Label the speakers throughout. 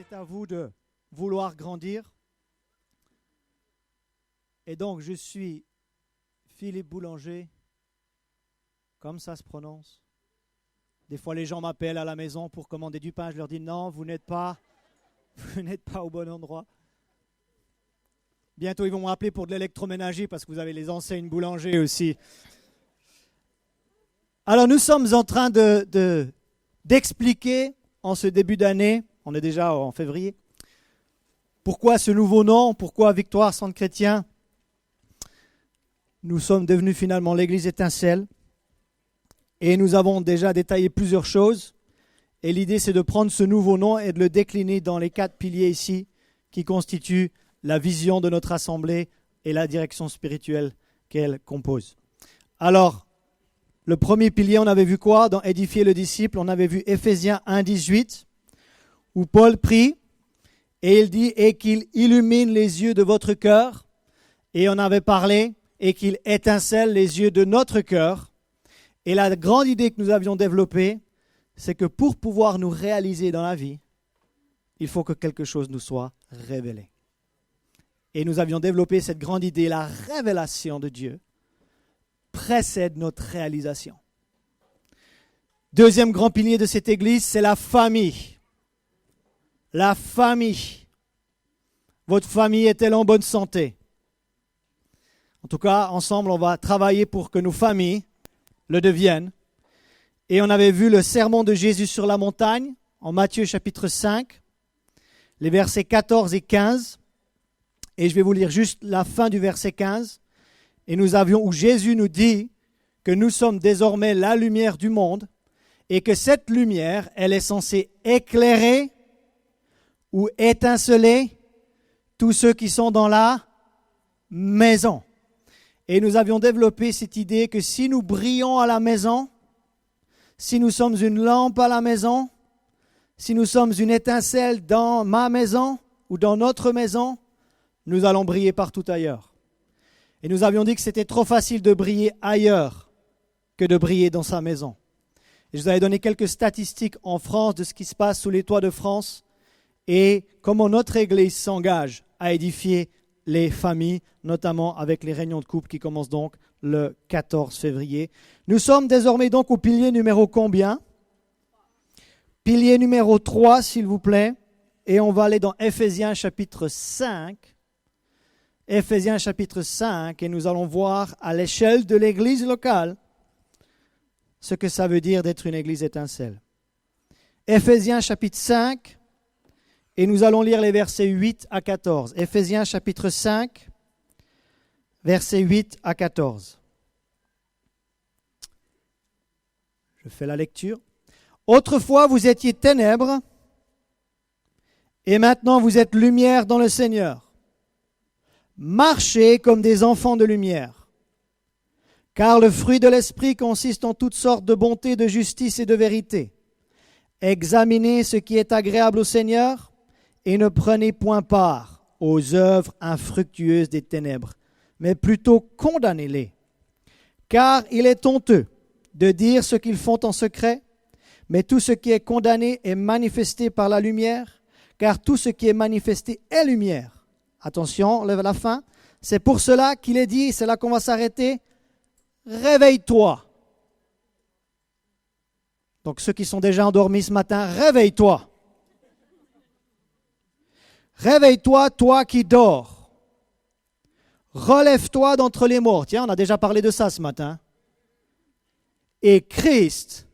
Speaker 1: c'est à vous de vouloir grandir. Et donc, je suis Philippe Boulanger, comme ça se prononce. Des fois, les gens m'appellent à la maison pour commander du pain. Je leur dis non, vous n'êtes pas au bon endroit. Bientôt, ils vont m'appeler pour de l'électroménager parce que vous avez les enseignes boulanger aussi. Alors, nous sommes en train d'expliquer en ce début d'année, on est déjà en février, pourquoi ce nouveau nom, pourquoi Victoire Centre Chrétien. Nous sommes devenus finalement l'Église Étincelle et nous avons déjà détaillé plusieurs choses. Et l'idée, c'est de prendre ce nouveau nom et de le décliner dans les 4 piliers ici qui constituent la vision de notre assemblée et la direction spirituelle qu'elle compose. Alors, le premier pilier, on avait vu quoi? Dans Édifier le disciple, on avait vu Éphésiens 1, 18, où Paul prie et il dit « Et qu'il illumine les yeux de votre cœur ». Et on avait parlé « Et qu'il étincelle les yeux de notre cœur ». Et la grande idée que nous avions développée, c'est que pour pouvoir nous réaliser dans la vie, il faut que quelque chose nous soit révélé. Et nous avions développé cette grande idée, la révélation de Dieu précède notre réalisation. Deuxième grand pilier de cette église, c'est la famille. La famille. Votre famille est-elle en bonne santé? En tout cas, ensemble, on va travailler pour que nos familles le deviennent. Et on avait vu le sermon de Jésus sur la montagne, en Matthieu chapitre 5, les versets 14 et 15. Et je vais vous lire juste la fin du verset 15. Et nous avions, où Jésus nous dit que nous sommes désormais la lumière du monde et que cette lumière, elle est censée éclairer ou étinceler tous ceux qui sont dans la maison. Et nous avions développé cette idée que si nous brillons à la maison, si nous sommes une lampe à la maison, si nous sommes une étincelle dans ma maison ou dans notre maison, nous allons briller partout ailleurs. Et nous avions dit que c'était trop facile de briller ailleurs que de briller dans sa maison. Et je vous avais donné quelques statistiques en France de ce qui se passe sous les toits de France et comment notre Église s'engage à édifier les familles, notamment avec les réunions de couple qui commencent donc le 14 février. Nous sommes désormais donc au pilier numéro combien? Pilier numéro 3, s'il vous plaît. Et on va aller dans Éphésiens chapitre 5. Éphésiens chapitre 5, et nous allons voir à l'échelle de l'église locale ce que ça veut dire d'être une église étincelle. Éphésiens chapitre 5, et nous allons lire les versets 8 à 14. Éphésiens chapitre 5, versets 8 à 14. Je fais la lecture. « Autrefois, vous étiez ténèbres, et maintenant vous êtes lumière dans le Seigneur. Marchez comme des enfants de lumière. Car le fruit de l'esprit consiste en toutes sortes de bonté, de justice et de vérité. Examinez ce qui est agréable au Seigneur et ne prenez point part aux œuvres infructueuses des ténèbres, mais plutôt condamnez-les. Car il est honteux de dire ce qu'ils font en secret, mais tout ce qui est condamné est manifesté par la lumière, car tout ce qui est manifesté est lumière. Attention, lève la fin. C'est pour cela qu'il est dit, c'est là qu'on va s'arrêter, réveille-toi. Donc ceux qui sont déjà endormis ce matin, réveille-toi. Réveille-toi, toi qui dors. Relève-toi d'entre les morts. Tiens, on a déjà parlé de ça ce matin. Et Christ,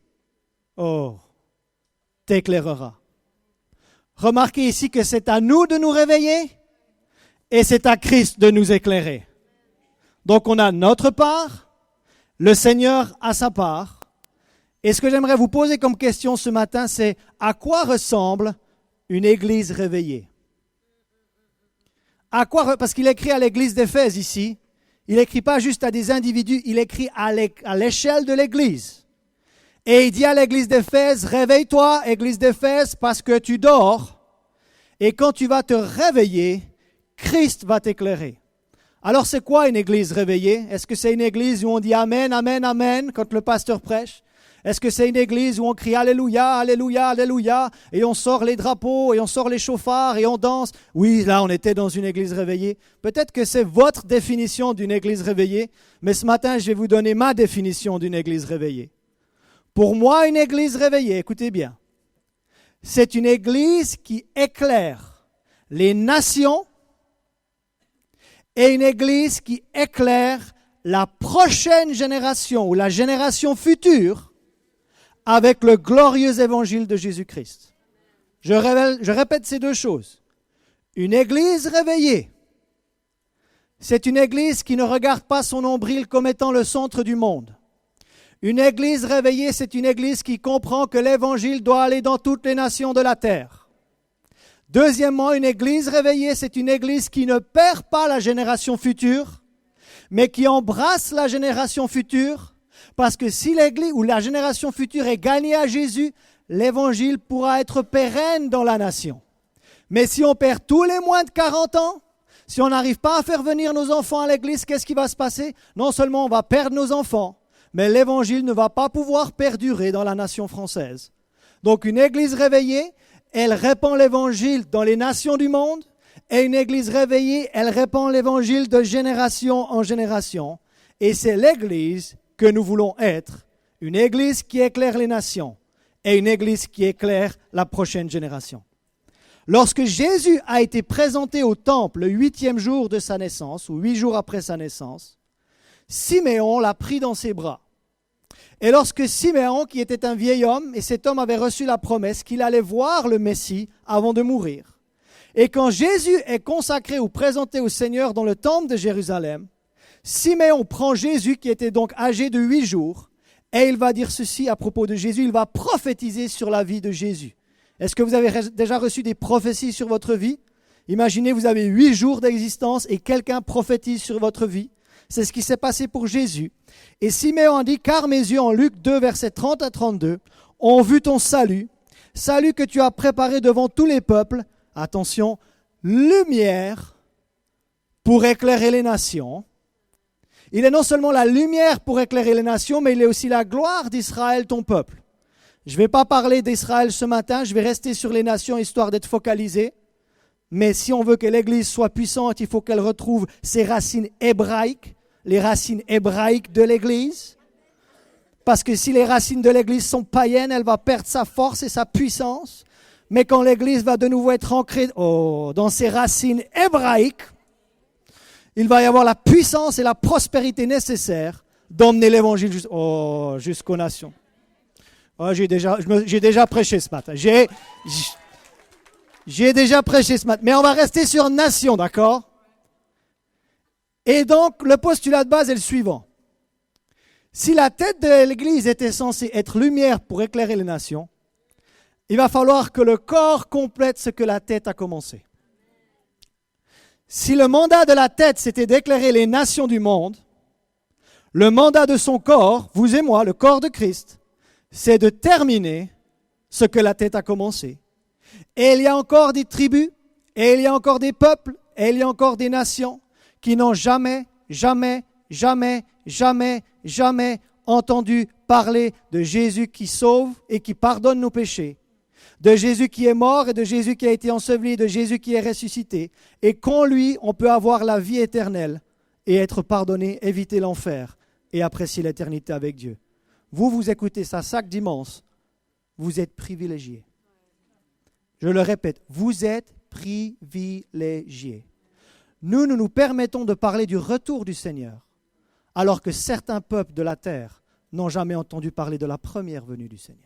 Speaker 1: t'éclairera. Remarquez ici que c'est à nous de nous réveiller. Et c'est à Christ de nous éclairer. Donc on a notre part, le Seigneur a sa part. Et ce que j'aimerais vous poser comme question ce matin, c'est à quoi ressemble une église réveillée? À quoi, parce qu'il écrit à l'église d'Éphèse ici, il n'écrit pas juste à des individus, il écrit à l'échelle de l'église. Et il dit à l'église d'Éphèse, réveille-toi, église d'Éphèse, parce que tu dors. Et quand tu vas te réveiller, Christ va t'éclairer. Alors c'est quoi une église réveillée? Est-ce que c'est une église où on dit Amen, Amen, Amen quand le pasteur prêche? Est-ce que c'est une église où on crie Alléluia, Alléluia, Alléluia, et on sort les drapeaux, et on sort les chauffards, et on danse? Oui, là, on était dans une église réveillée. Peut-être que c'est votre définition d'une église réveillée, mais ce matin, je vais vous donner ma définition d'une église réveillée. Pour moi, une église réveillée, écoutez bien, c'est une église qui éclaire les nations et une église qui éclaire la prochaine génération ou la génération future avec le glorieux évangile de Jésus-Christ. Je répète ces deux choses. Une église réveillée, c'est une église qui ne regarde pas son nombril comme étant le centre du monde. Une église réveillée, c'est une église qui comprend que l'évangile doit aller dans toutes les nations de la terre. Deuxièmement, une église réveillée, c'est une église qui ne perd pas la génération future, mais qui embrasse la génération future. Parce que si l'église ou la génération future est gagnée à Jésus, l'évangile pourra être pérenne dans la nation. Mais si on perd tous les moins de 40 ans, si on n'arrive pas à faire venir nos enfants à l'église, qu'est-ce qui va se passer? Non seulement on va perdre nos enfants, mais l'évangile ne va pas pouvoir perdurer dans la nation française. Donc une église réveillée, elle répand l'évangile dans les nations du monde, et une église réveillée, elle répand l'évangile de génération en génération. Et c'est l'église que nous voulons être, une église qui éclaire les nations et une église qui éclaire la prochaine génération. Lorsque Jésus a été présenté au temple le 8e jour de sa naissance, ou 8 jours après sa naissance, Siméon l'a pris dans ses bras. Et lorsque Siméon, qui était un vieil homme, et cet homme avait reçu la promesse qu'il allait voir le Messie avant de mourir, et quand Jésus est consacré ou présenté au Seigneur dans le temple de Jérusalem, Siméon prend Jésus, qui était donc âgé de 8 jours, et il va dire ceci à propos de Jésus, il va prophétiser sur la vie de Jésus. Est-ce que vous avez déjà reçu des prophéties sur votre vie? Imaginez, vous avez 8 jours d'existence et quelqu'un prophétise sur votre vie. C'est ce qui s'est passé pour Jésus. Et Siméon a dit, car mes yeux, en Luc 2, versets 30 à 32, ont vu ton salut, salut que tu as préparé devant tous les peuples, attention, lumière pour éclairer les nations. Il est non seulement la lumière pour éclairer les nations, mais il est aussi la gloire d'Israël, ton peuple. Je ne vais pas parler d'Israël ce matin, je vais rester sur les nations histoire d'être focalisé. Mais si on veut que l'Église soit puissante, il faut qu'elle retrouve ses racines hébraïques, les racines hébraïques de l'Église. Parce que si les racines de l'Église sont païennes, elle va perdre sa force et sa puissance. Mais quand l'Église va de nouveau être ancrée dans ses racines hébraïques, il va y avoir la puissance et la prospérité nécessaires d'emmener l'Évangile jusqu'aux nations. Oh, j'ai déjà prêché ce matin. J'ai déjà prêché ce matin. Mais on va rester sur nation, d'accord? Et donc, le postulat de base est le suivant. Si la tête de l'Église était censée être lumière pour éclairer les nations, il va falloir que le corps complète ce que la tête a commencé. Si le mandat de la tête, c'était d'éclairer les nations du monde, le mandat de son corps, vous et moi, le corps de Christ, c'est de terminer ce que la tête a commencé. Et il y a encore des tribus, et il y a encore des peuples, et il y a encore des nations qui n'ont jamais entendu parler de Jésus qui sauve et qui pardonne nos péchés, de Jésus qui est mort et de Jésus qui a été enseveli, de Jésus qui est ressuscité, et qu'en lui, on peut avoir la vie éternelle et être pardonné, éviter l'enfer et apprécier l'éternité avec Dieu. Vous écoutez ça chaque dimanche, vous êtes privilégiés. Je le répète, vous êtes privilégiés. Nous nous permettons de parler du retour du Seigneur, alors que certains peuples de la terre n'ont jamais entendu parler de la première venue du Seigneur.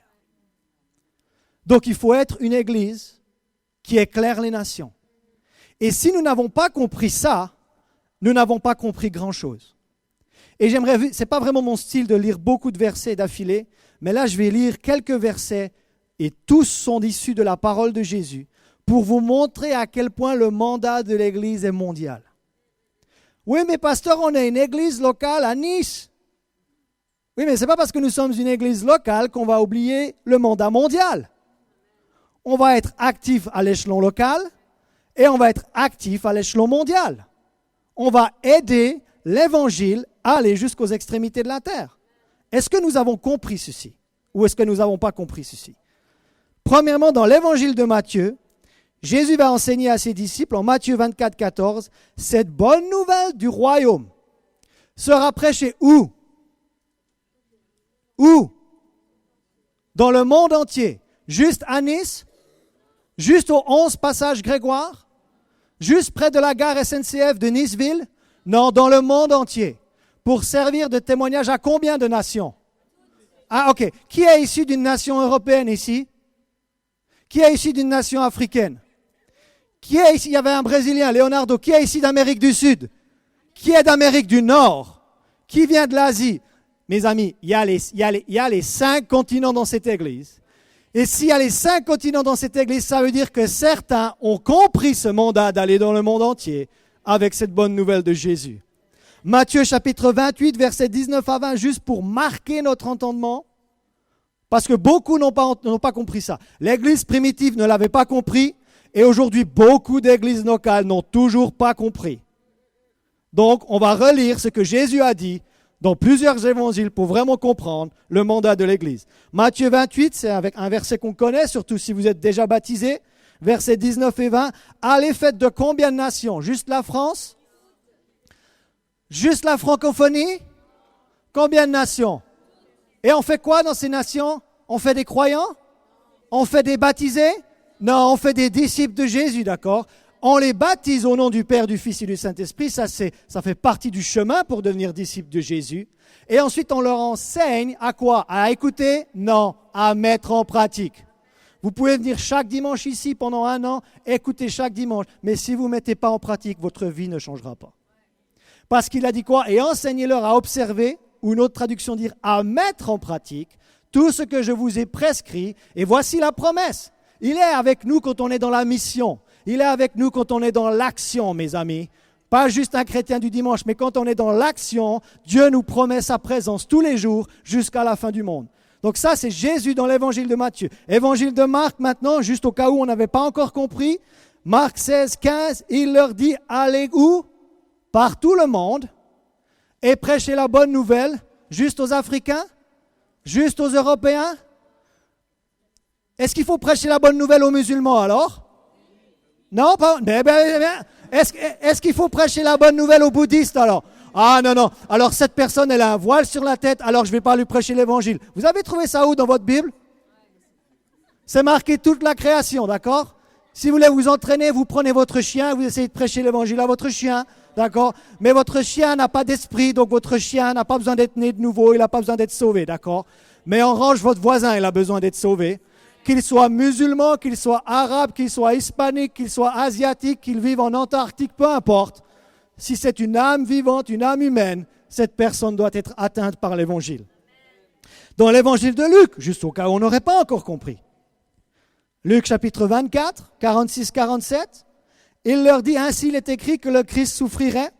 Speaker 1: Donc il faut être une église qui éclaire les nations. Et si nous n'avons pas compris ça, nous n'avons pas compris grand-chose. Et ce n'est pas vraiment mon style de lire beaucoup de versets d'affilée, mais là je vais lire quelques versets, et tous sont issus de la parole de Jésus, pour vous montrer à quel point le mandat de l'église est mondial. Oui, mais pasteur, on est une église locale à Nice. Oui, mais ce n'est pas parce que nous sommes une église locale qu'on va oublier le mandat mondial. On va être actif à l'échelon local et on va être actif à l'échelon mondial. On va aider l'évangile à aller jusqu'aux extrémités de la terre. Est-ce que nous avons compris ceci? ou est-ce que nous n'avons pas compris ceci? Premièrement, dans l'évangile de Matthieu, Jésus va enseigner à ses disciples en Matthieu 24, 14, cette bonne nouvelle du royaume sera prêchée où? Où? Dans le monde entier. Juste à Nice? Juste aux 11 passages Grégoire? Juste près de la gare SNCF de Niceville? Non, dans le monde entier. Pour servir de témoignage à combien de nations? Ah, ok. Qui est issu d'une nation européenne ici? Qui est issu d'une nation africaine? Qui est ici? Il y avait un Brésilien, Leonardo. Qui est ici d'Amérique du Sud? Qui est d'Amérique du Nord? Qui vient de l'Asie? Mes amis, il y a les 5 continents dans cette église. Et s'il y a les 5 continents dans cette église, ça veut dire que certains ont compris ce mandat d'aller dans le monde entier avec cette bonne nouvelle de Jésus. Matthieu chapitre 28, versets 19 à 20, juste pour marquer notre entendement, parce que beaucoup n'ont pas compris ça. L'église primitive ne l'avait pas compris, et aujourd'hui, beaucoup d'églises locales n'ont toujours pas compris. Donc, on va relire ce que Jésus a dit dans plusieurs évangiles pour vraiment comprendre le mandat de l'Église. Matthieu 28, c'est avec un verset qu'on connaît, surtout si vous êtes déjà baptisés. Versets 19 et 20. Allez, faites de combien de nations? Juste la France? Juste la francophonie? Combien de nations? Et on fait quoi dans ces nations? On fait des croyants? On fait des baptisés? Non, on fait des disciples de Jésus, d'accord? On les baptise au nom du Père, du Fils et du Saint-Esprit. Ça fait partie du chemin pour devenir disciple de Jésus. Et ensuite, on leur enseigne à quoi? À écouter? Non, à mettre en pratique. Vous pouvez venir chaque dimanche ici pendant 1 an, écouter chaque dimanche. Mais si vous ne mettez pas en pratique, votre vie ne changera pas. Parce qu'il a dit quoi? Et enseignez-leur à observer, ou une autre traduction dire à mettre en pratique, tout ce que je vous ai prescrit. Et voici la promesse. Il est avec nous quand on est dans la mission. Il est avec nous quand on est dans l'action, mes amis. Pas juste un chrétien du dimanche, mais quand on est dans l'action, Dieu nous promet sa présence tous les jours jusqu'à la fin du monde. Donc ça, c'est Jésus dans l'évangile de Matthieu. Évangile de Marc maintenant, juste au cas où on n'avait pas encore compris. Marc 16, 15, il leur dit, allez où? Par tout le monde et prêchez la bonne nouvelle, juste aux Africains, juste aux Européens. Est-ce qu'il faut prêcher la bonne nouvelle aux musulmans alors? Non, pas. Est-ce qu'il faut prêcher la bonne nouvelle aux bouddhistes alors? Ah non, non. Alors cette personne, elle a un voile sur la tête, alors je ne vais pas lui prêcher l'évangile. Vous avez trouvé ça où dans votre Bible? C'est marqué toute la création, d'accord? Si vous voulez vous entraîner, vous prenez votre chien, vous essayez de prêcher l'évangile à votre chien, d'accord? Mais votre chien n'a pas d'esprit, donc votre chien n'a pas besoin d'être né de nouveau, il n'a pas besoin d'être sauvé, d'accord? Mais en revanche, votre voisin, il a besoin d'être sauvé. Qu'il soit musulman, qu'il soit arabe, qu'il soit hispanique, qu'il soit asiatique, qu'il vive en Antarctique, peu importe. Si c'est une âme vivante, une âme humaine, cette personne doit être atteinte par l'évangile. Dans l'évangile de Luc, juste au cas où on n'aurait pas encore compris. Luc chapitre 24, 46-47, il leur dit, ainsi il est écrit que le Christ souffrirait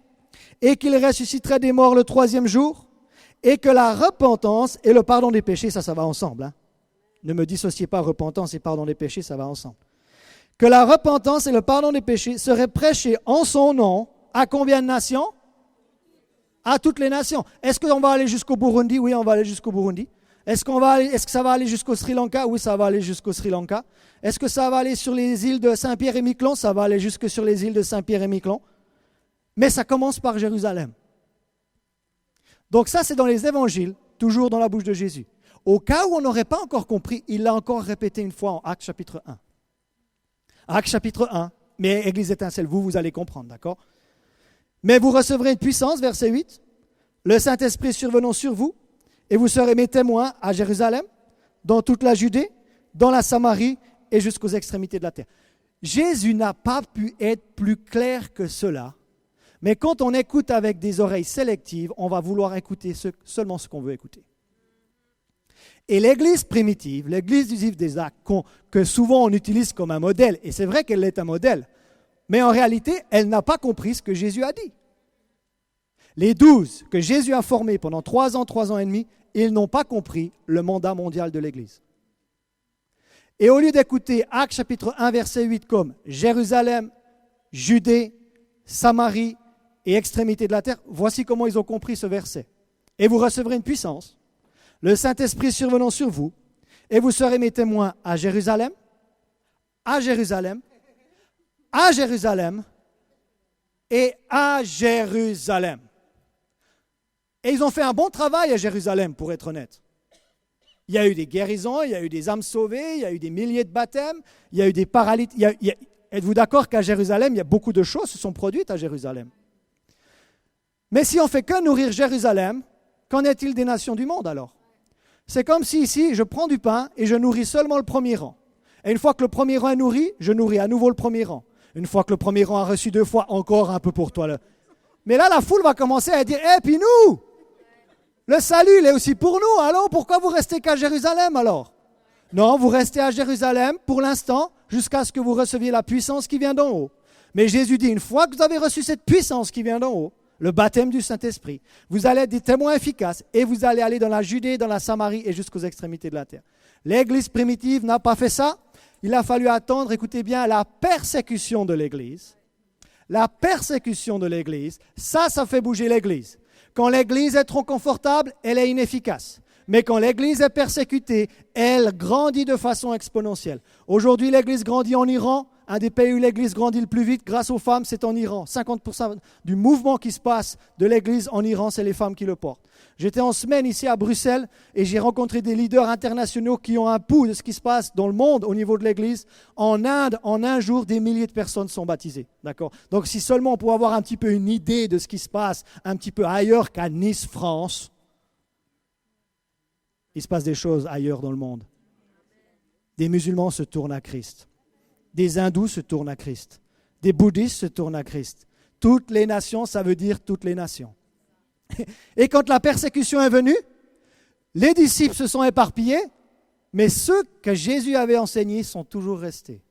Speaker 1: et qu'il ressusciterait des morts le 3e jour et que la repentance et le pardon des péchés, ça va ensemble, hein. Ne me dissociez pas repentance et pardon des péchés, ça va ensemble. Que la repentance et le pardon des péchés seraient prêchés en son nom à combien de nations? À toutes les nations. Est-ce qu'on va aller jusqu'au Burundi? Oui, on va aller jusqu'au Burundi. Est-ce que ça va aller jusqu'au Sri Lanka? Oui, ça va aller jusqu'au Sri Lanka. Est-ce que ça va aller sur les îles de Saint-Pierre et Miquelon? Ça va aller jusque sur les îles de Saint-Pierre et Miquelon. Mais ça commence par Jérusalem. Donc ça, c'est dans les évangiles, toujours dans la bouche de Jésus. Au cas où on n'aurait pas encore compris, il l'a encore répété une fois en Actes chapitre 1. Actes chapitre 1, mais Église étincelle, vous allez comprendre, d'accord? Mais vous recevrez une puissance, verset 8, le Saint-Esprit survenant sur vous, et vous serez mes témoins à Jérusalem, dans toute la Judée, dans la Samarie et jusqu'aux extrémités de la terre. Jésus n'a pas pu être plus clair que cela, mais quand on écoute avec des oreilles sélectives, on va vouloir écouter seulement ce qu'on veut écouter. Et l'Église primitive, l'Église du Livre des Actes, que souvent on utilise comme un modèle, et c'est vrai qu'elle est un modèle, mais en réalité, elle n'a pas compris ce que Jésus a dit. Les 12 que Jésus a formés pendant 3 ans et demi, ils n'ont pas compris le mandat mondial de l'Église. Et au lieu d'écouter Actes chapitre 1, verset 8 comme Jérusalem, Judée, Samarie et extrémité de la terre, voici comment ils ont compris ce verset. Et vous recevrez une puissance. Le Saint-Esprit survenant sur vous, Et vous serez mes témoins à Jérusalem, à Jérusalem, à Jérusalem et à Jérusalem. Et ils ont fait un bon travail à Jérusalem, pour être honnête. Il y a eu des guérisons, il y a eu des âmes sauvées, il y a eu des milliers de baptêmes, il y a eu des paralytiques. Êtes-vous d'accord qu'à Jérusalem, il y a beaucoup de choses qui se sont produites à Jérusalem? Mais si on ne fait que nourrir Jérusalem, qu'en est-il des nations du monde alors? C'est comme si ici, je prends du pain et je nourris seulement le premier rang. Et une fois que le premier rang est nourri, je nourris à nouveau le premier rang. Une fois que le premier rang a reçu 2 fois, encore un peu pour toi. Là. Mais là, la foule va commencer à dire, « puis nous, le salut, il est aussi pour nous. Alors, pourquoi vous restez qu'à Jérusalem alors ?» Non, vous restez à Jérusalem pour l'instant, jusqu'à ce que vous receviez la puissance qui vient d'en haut. Mais Jésus dit, une fois que vous avez reçu cette puissance qui vient d'en haut, le baptême du Saint-Esprit, vous allez être des témoins efficaces et vous allez aller dans la Judée, dans la Samarie et jusqu'aux extrémités de la terre. L'Église primitive n'a pas fait ça. Il a fallu attendre, écoutez bien, la persécution de l'Église. La persécution de l'Église, ça fait bouger l'Église. Quand l'Église est trop confortable, elle est inefficace. Mais quand l'Église est persécutée, elle grandit de façon exponentielle. Aujourd'hui, l'Église grandit en Iran. Un des pays où l'Église grandit le plus vite grâce aux femmes, c'est en Iran. 50% du mouvement qui se passe de l'Église en Iran, c'est les femmes qui le portent. J'étais en semaine ici à Bruxelles et j'ai rencontré des leaders internationaux qui ont un pouls de ce qui se passe dans le monde au niveau de l'Église. En Inde, en un jour, des milliers de personnes sont baptisées. D'accord ? Donc si seulement on pouvait avoir un petit peu une idée de ce qui se passe un petit peu ailleurs qu'à Nice, France, il se passe des choses ailleurs dans le monde. Des musulmans se tournent à Christ. Des hindous se tournent à Christ. Des bouddhistes se tournent à Christ. Toutes les nations, ça veut dire toutes les nations. Et quand la persécution est venue, les disciples se sont éparpillés, mais ceux que Jésus avait enseignés sont toujours restés.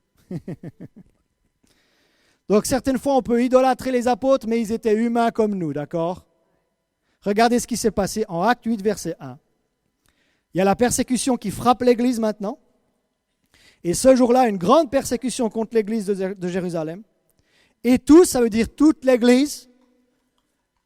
Speaker 1: Donc certaines fois, on peut idolâtrer les apôtres, mais ils étaient humains comme nous, d'accord? Regardez ce qui s'est passé en Acte 8, verset 1. Il y a la persécution qui frappe l'Église maintenant. Et ce jour-là, une grande persécution contre l'Église de Jérusalem. Et tous, ça veut dire toute l'Église,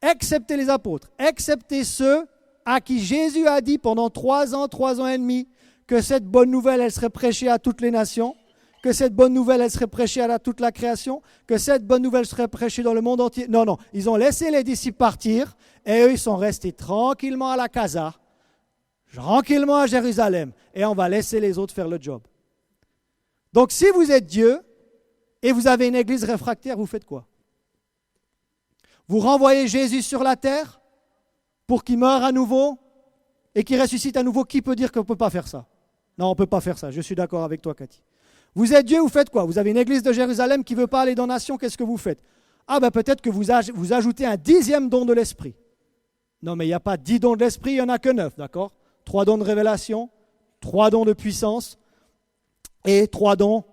Speaker 1: excepté les apôtres, excepté ceux à qui Jésus a dit pendant 3 ans et demi, que cette bonne nouvelle, elle serait prêchée à toutes les nations, que cette bonne nouvelle, elle serait prêchée à toute la création, que cette bonne nouvelle serait prêchée dans le monde entier. Non, ils ont laissé les disciples partir et eux, ils sont restés tranquillement à la casa, tranquillement à Jérusalem, et on va laisser les autres faire le job. Donc si vous êtes Dieu et vous avez une église réfractaire, vous faites quoi? Vous renvoyez Jésus sur la terre pour qu'il meure à nouveau et qu'il ressuscite à nouveau. Qui peut dire qu'on ne peut pas faire ça? Non, on ne peut pas faire ça. Je suis d'accord avec toi, Cathy. Vous êtes Dieu, vous faites quoi? Vous avez une église de Jérusalem qui ne veut pas aller dans la nation, qu'est-ce que vous faites? Peut-être que vous ajoutez un 10e don de l'esprit. Non, mais il n'y a pas 10 dons de l'esprit, il n'y en a que 9, d'accord? 3 dons de révélation, 3 dons de puissance et 3 dons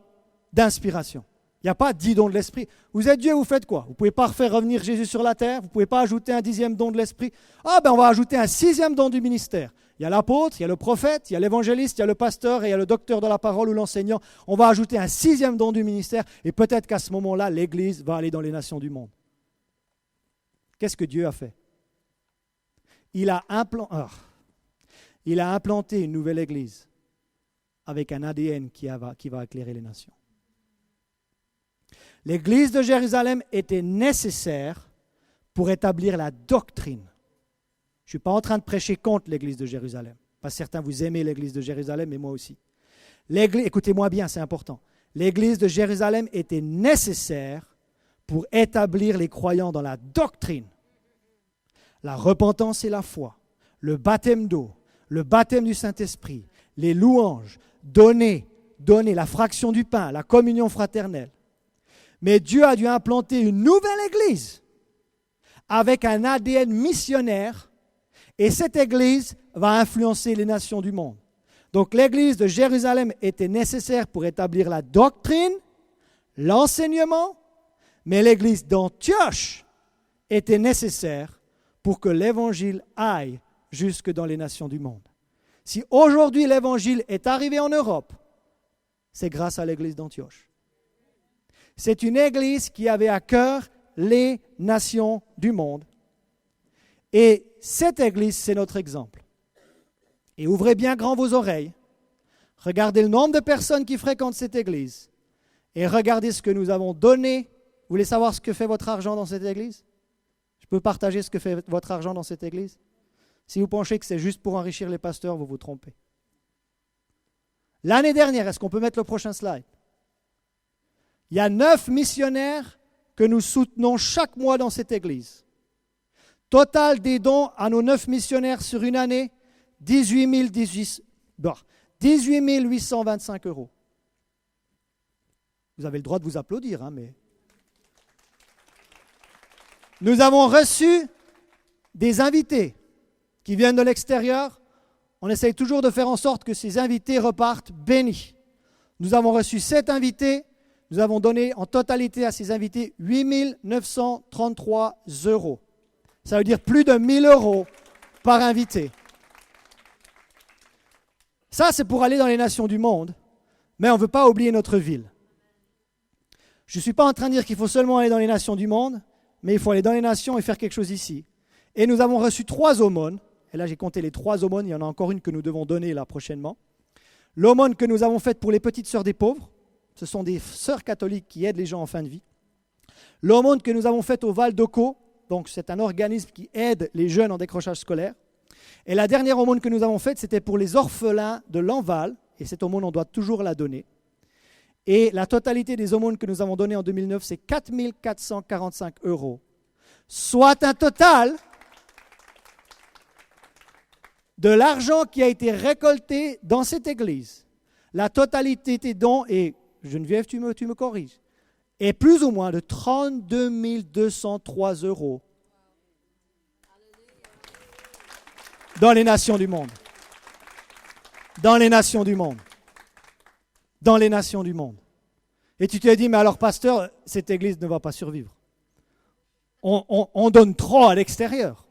Speaker 1: d'inspiration. Il n'y a pas 10 dons de l'esprit. Vous êtes Dieu, vous faites quoi? Vous ne pouvez pas refaire revenir Jésus sur la terre, vous ne pouvez pas ajouter un 10e don de l'esprit. On va ajouter un 6e don du ministère. Il y a l'apôtre, il y a le prophète, il y a l'évangéliste, il y a le pasteur et il y a le docteur de la parole ou l'enseignant. On va ajouter un 6e don du ministère et peut-être qu'à ce moment-là, l'Église va aller dans les nations du monde. Qu'est-ce que Dieu a fait? Il a implanté une nouvelle Église avec un ADN qui va éclairer les nations. L'Église de Jérusalem était nécessaire pour établir la doctrine. Je ne suis pas en train de prêcher contre l'Église de Jérusalem. Pas certains vous aimez l'Église de Jérusalem, mais moi aussi. Écoutez-moi bien, c'est important. L'Église de Jérusalem était nécessaire pour établir les croyants dans la doctrine. La repentance et la foi, le baptême d'eau, le baptême du Saint-Esprit, les louanges, donner la fraction du pain, la communion fraternelle. Mais Dieu a dû implanter une nouvelle église avec un ADN missionnaire et cette église va influencer les nations du monde. Donc l'église de Jérusalem était nécessaire pour établir la doctrine, l'enseignement, mais l'église d'Antioche était nécessaire pour que l'évangile aille jusque dans les nations du monde. Si aujourd'hui l'évangile est arrivé en Europe, c'est grâce à l'église d'Antioche. C'est une église qui avait à cœur les nations du monde. Et cette église, c'est notre exemple. Et ouvrez bien grand vos oreilles. regardez le nombre de personnes qui fréquentent cette église et regardez ce que nous avons donné. Vous voulez savoir ce que fait votre argent dans cette église? Je peux partager ce que fait votre argent dans cette église? Si vous pensez que c'est juste pour enrichir les pasteurs, vous vous trompez. L'année dernière, est-ce qu'on peut mettre le prochain slide? Il y a 9 missionnaires que nous soutenons chaque mois dans cette église. Total des dons à nos 9 missionnaires sur une année, 18 825 €. Vous avez le droit de vous applaudir, hein, mais... Nous avons reçu des invités qui viennent de l'extérieur. On essaye toujours de faire en sorte que ces invités repartent bénis. Nous avons reçu 7 invités. Nous avons donné en totalité à ces invités 8 933 €. Ça veut dire plus de 1 000 € par invité. Ça, c'est pour aller dans les nations du monde, mais on ne veut pas oublier notre ville. Je ne suis pas en train de dire qu'il faut seulement aller dans les nations du monde, mais il faut aller dans les nations et faire quelque chose ici. Et nous avons reçu 3 aumônes. Et là, j'ai compté les 3 aumônes. Il y en a encore une que nous devons donner là prochainement. L'aumône que nous avons faite pour les petites sœurs des pauvres. Ce sont des sœurs catholiques qui aident les gens en fin de vie. L'aumône que nous avons faite au Val d'Oco. Donc, c'est un organisme qui aide les jeunes en décrochage scolaire. Et la dernière aumône que nous avons faite, c'était pour les orphelins de l'Enval. Et cette aumône, on doit toujours la donner. Et la totalité des aumônes que nous avons données en 2009, c'est 4 445 €. Soit un total de l'argent qui a été récolté dans cette église. La totalité des dons, et Geneviève, tu me corriges, est plus ou moins de 32 203 € dans les nations du monde. Dans les nations du monde. Dans les nations du monde. Et tu te dis, mais alors pasteur, cette église ne va pas survivre. On donne trop à l'extérieur.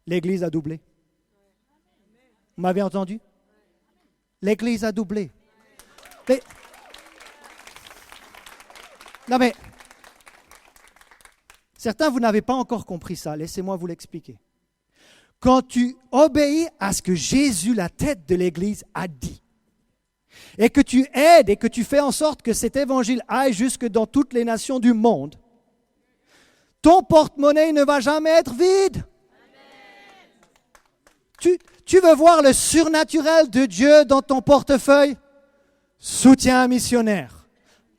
Speaker 1: L'église a doublé. Vous m'avez entendu? L'église a doublé. Non mais, certains, vous n'avez pas encore compris ça. Laissez-moi vous l'expliquer. Quand tu obéis à ce que Jésus, la tête de l'église, a dit, et que tu aides et que tu fais en sorte que cet évangile aille jusque dans toutes les nations du monde, ton porte-monnaie ne va jamais être vide. Tu veux voir le surnaturel de Dieu dans ton portefeuille? Soutiens un missionnaire.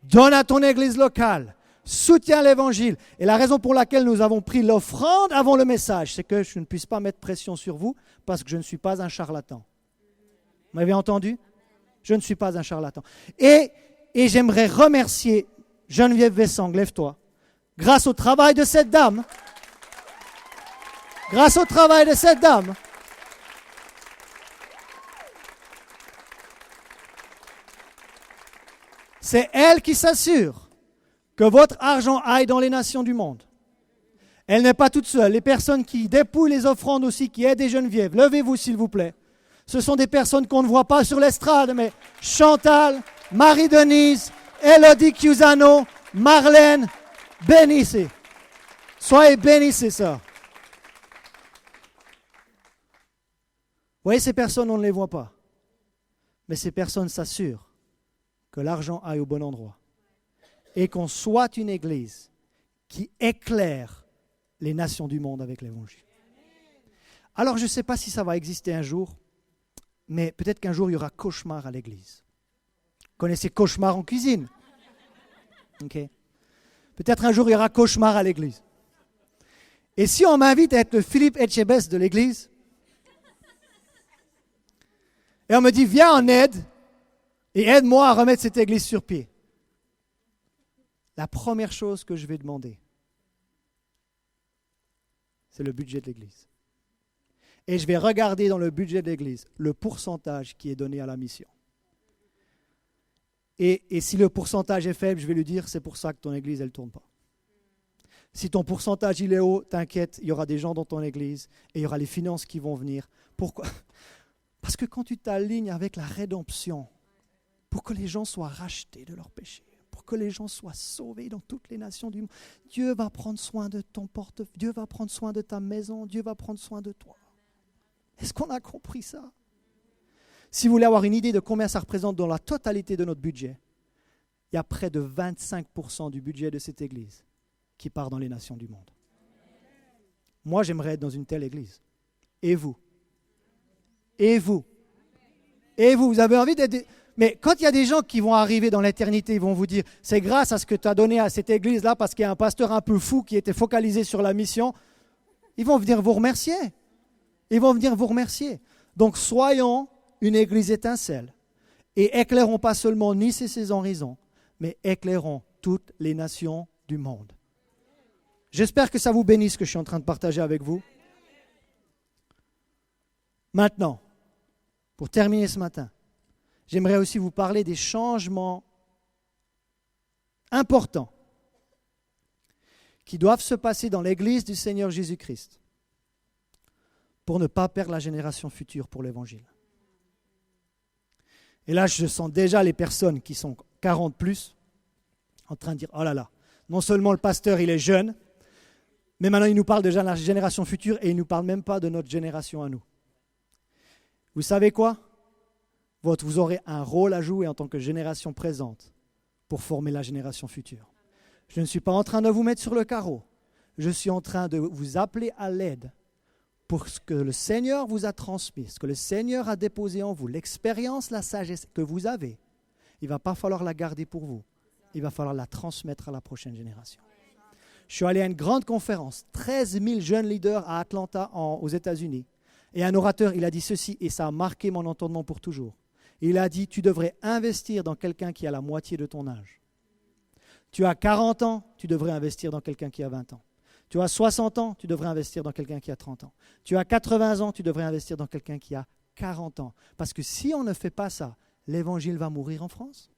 Speaker 1: Donne à ton église locale. Soutiens l'évangile. Et la raison pour laquelle nous avons pris l'offrande avant le message, c'est que je ne puisse pas mettre pression sur vous parce que je ne suis pas un charlatan. Vous m'avez entendu? Je ne suis pas un charlatan. Et j'aimerais remercier Geneviève Vessang, lève-toi, grâce au travail de cette dame, c'est elle qui s'assure que votre argent aille dans les nations du monde. Elle n'est pas toute seule. Les personnes qui dépouillent les offrandes aussi, qui aident Geneviève, levez-vous s'il vous plaît. Ce sont des personnes qu'on ne voit pas sur l'estrade, mais Chantal, Marie-Denise, Elodie Chiusano, Marlène, bénissez. Soyez bénissez ça. Vous voyez, ces personnes, on ne les voit pas. Mais ces personnes s'assurent que l'argent aille au bon endroit. Et qu'on soit une église qui éclaire les nations du monde avec l'évangile. Alors, je ne sais pas si ça va exister un jour, mais peut-être qu'un jour, il y aura cauchemar à l'église. Vous connaissez cauchemar en cuisine? Okay. Peut-être un jour, il y aura cauchemar à l'église. Et si on m'invite à être le Philippe Etchebest de l'église, et on me dit, viens en aide, et aide-moi à remettre cette église sur pied. La première chose que je vais demander, c'est le budget de l'église. Et je vais regarder dans le budget de l'église le pourcentage qui est donné à la mission. Et si le pourcentage est faible, je vais lui dire, c'est pour ça que ton église, elle ne tourne pas. Si ton pourcentage il est haut, t'inquiète, il y aura des gens dans ton église et il y aura les finances qui vont venir. Pourquoi? Parce que quand tu t'alignes avec la rédemption, pour que les gens soient rachetés de leurs péchés, pour que les gens soient sauvés dans toutes les nations du monde, Dieu va prendre soin de ton portefeuille, Dieu va prendre soin de ta maison, Dieu va prendre soin de toi. Est-ce qu'on a compris ça? Si vous voulez avoir une idée de combien ça représente dans la totalité de notre budget, il y a près de 25% du budget de cette église qui part dans les nations du monde. Moi, j'aimerais être dans une telle église. Et vous? Et vous? Et vous avez envie d'être... Mais quand il y a des gens qui vont arriver dans l'éternité, ils vont vous dire, c'est grâce à ce que tu as donné à cette église-là, parce qu'il y a un pasteur un peu fou qui était focalisé sur la mission, ils vont venir vous remercier. Ils vont venir vous remercier. Donc soyons une église étincelle et éclairons pas seulement Nice et ses horizons, mais éclairons toutes les nations du monde. J'espère que ça vous bénisse ce que je suis en train de partager avec vous. Maintenant, pour terminer ce matin, j'aimerais aussi vous parler des changements importants qui doivent se passer dans l'Église du Seigneur Jésus-Christ pour ne pas perdre la génération future pour l'Évangile. Et là, je sens déjà les personnes qui sont 40 plus en train de dire « Oh là là, non seulement le pasteur il est jeune, mais maintenant il nous parle déjà de la génération future et il ne nous parle même pas de notre génération à nous. » Vous savez quoi ? Vous aurez un rôle à jouer en tant que génération présente pour former la génération future. Je ne suis pas en train de vous mettre sur le carreau. Je suis en train de vous appeler à l'aide pour ce que le Seigneur vous a transmis, ce que le Seigneur a déposé en vous, l'expérience, la sagesse que vous avez. Il ne va pas falloir la garder pour vous. Il va falloir la transmettre à la prochaine génération. Je suis allé à une grande conférence, 13 000 jeunes leaders à Atlanta, aux États-Unis. Et un orateur, il a dit ceci, et ça a marqué mon entendement pour toujours. Il a dit, tu devrais investir dans quelqu'un qui a la moitié de ton âge. Tu as 40 ans, tu devrais investir dans quelqu'un qui a 20 ans. Tu as 60 ans, tu devrais investir dans quelqu'un qui a 30 ans. Tu as 80 ans, tu devrais investir dans quelqu'un qui a 40 ans. Parce que si on ne fait pas ça, l'évangile va mourir en France.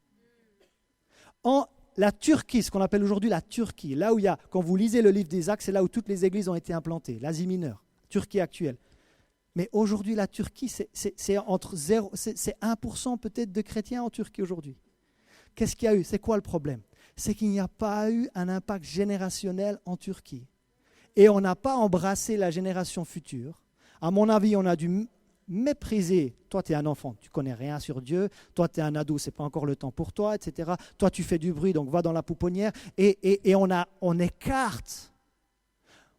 Speaker 1: En la Turquie, ce qu'on appelle aujourd'hui la Turquie, là où il y a, quand vous lisez le livre des Actes, c'est là où toutes les églises ont été implantées, l'Asie mineure, Turquie actuelle. Mais aujourd'hui, la Turquie, c'est entre 1% peut-être de chrétiens en Turquie aujourd'hui. Qu'est-ce qu'il y a eu? C'est quoi le problème? C'est qu'il n'y a pas eu un impact générationnel en Turquie. Et on n'a pas embrassé la génération future. À mon avis, on a dû mépriser. Toi, tu es un enfant, tu ne connais rien sur Dieu. Toi, tu es un ado, ce n'est pas encore le temps pour toi, etc. Toi, tu fais du bruit, donc va dans la pouponnière. Et on écarte,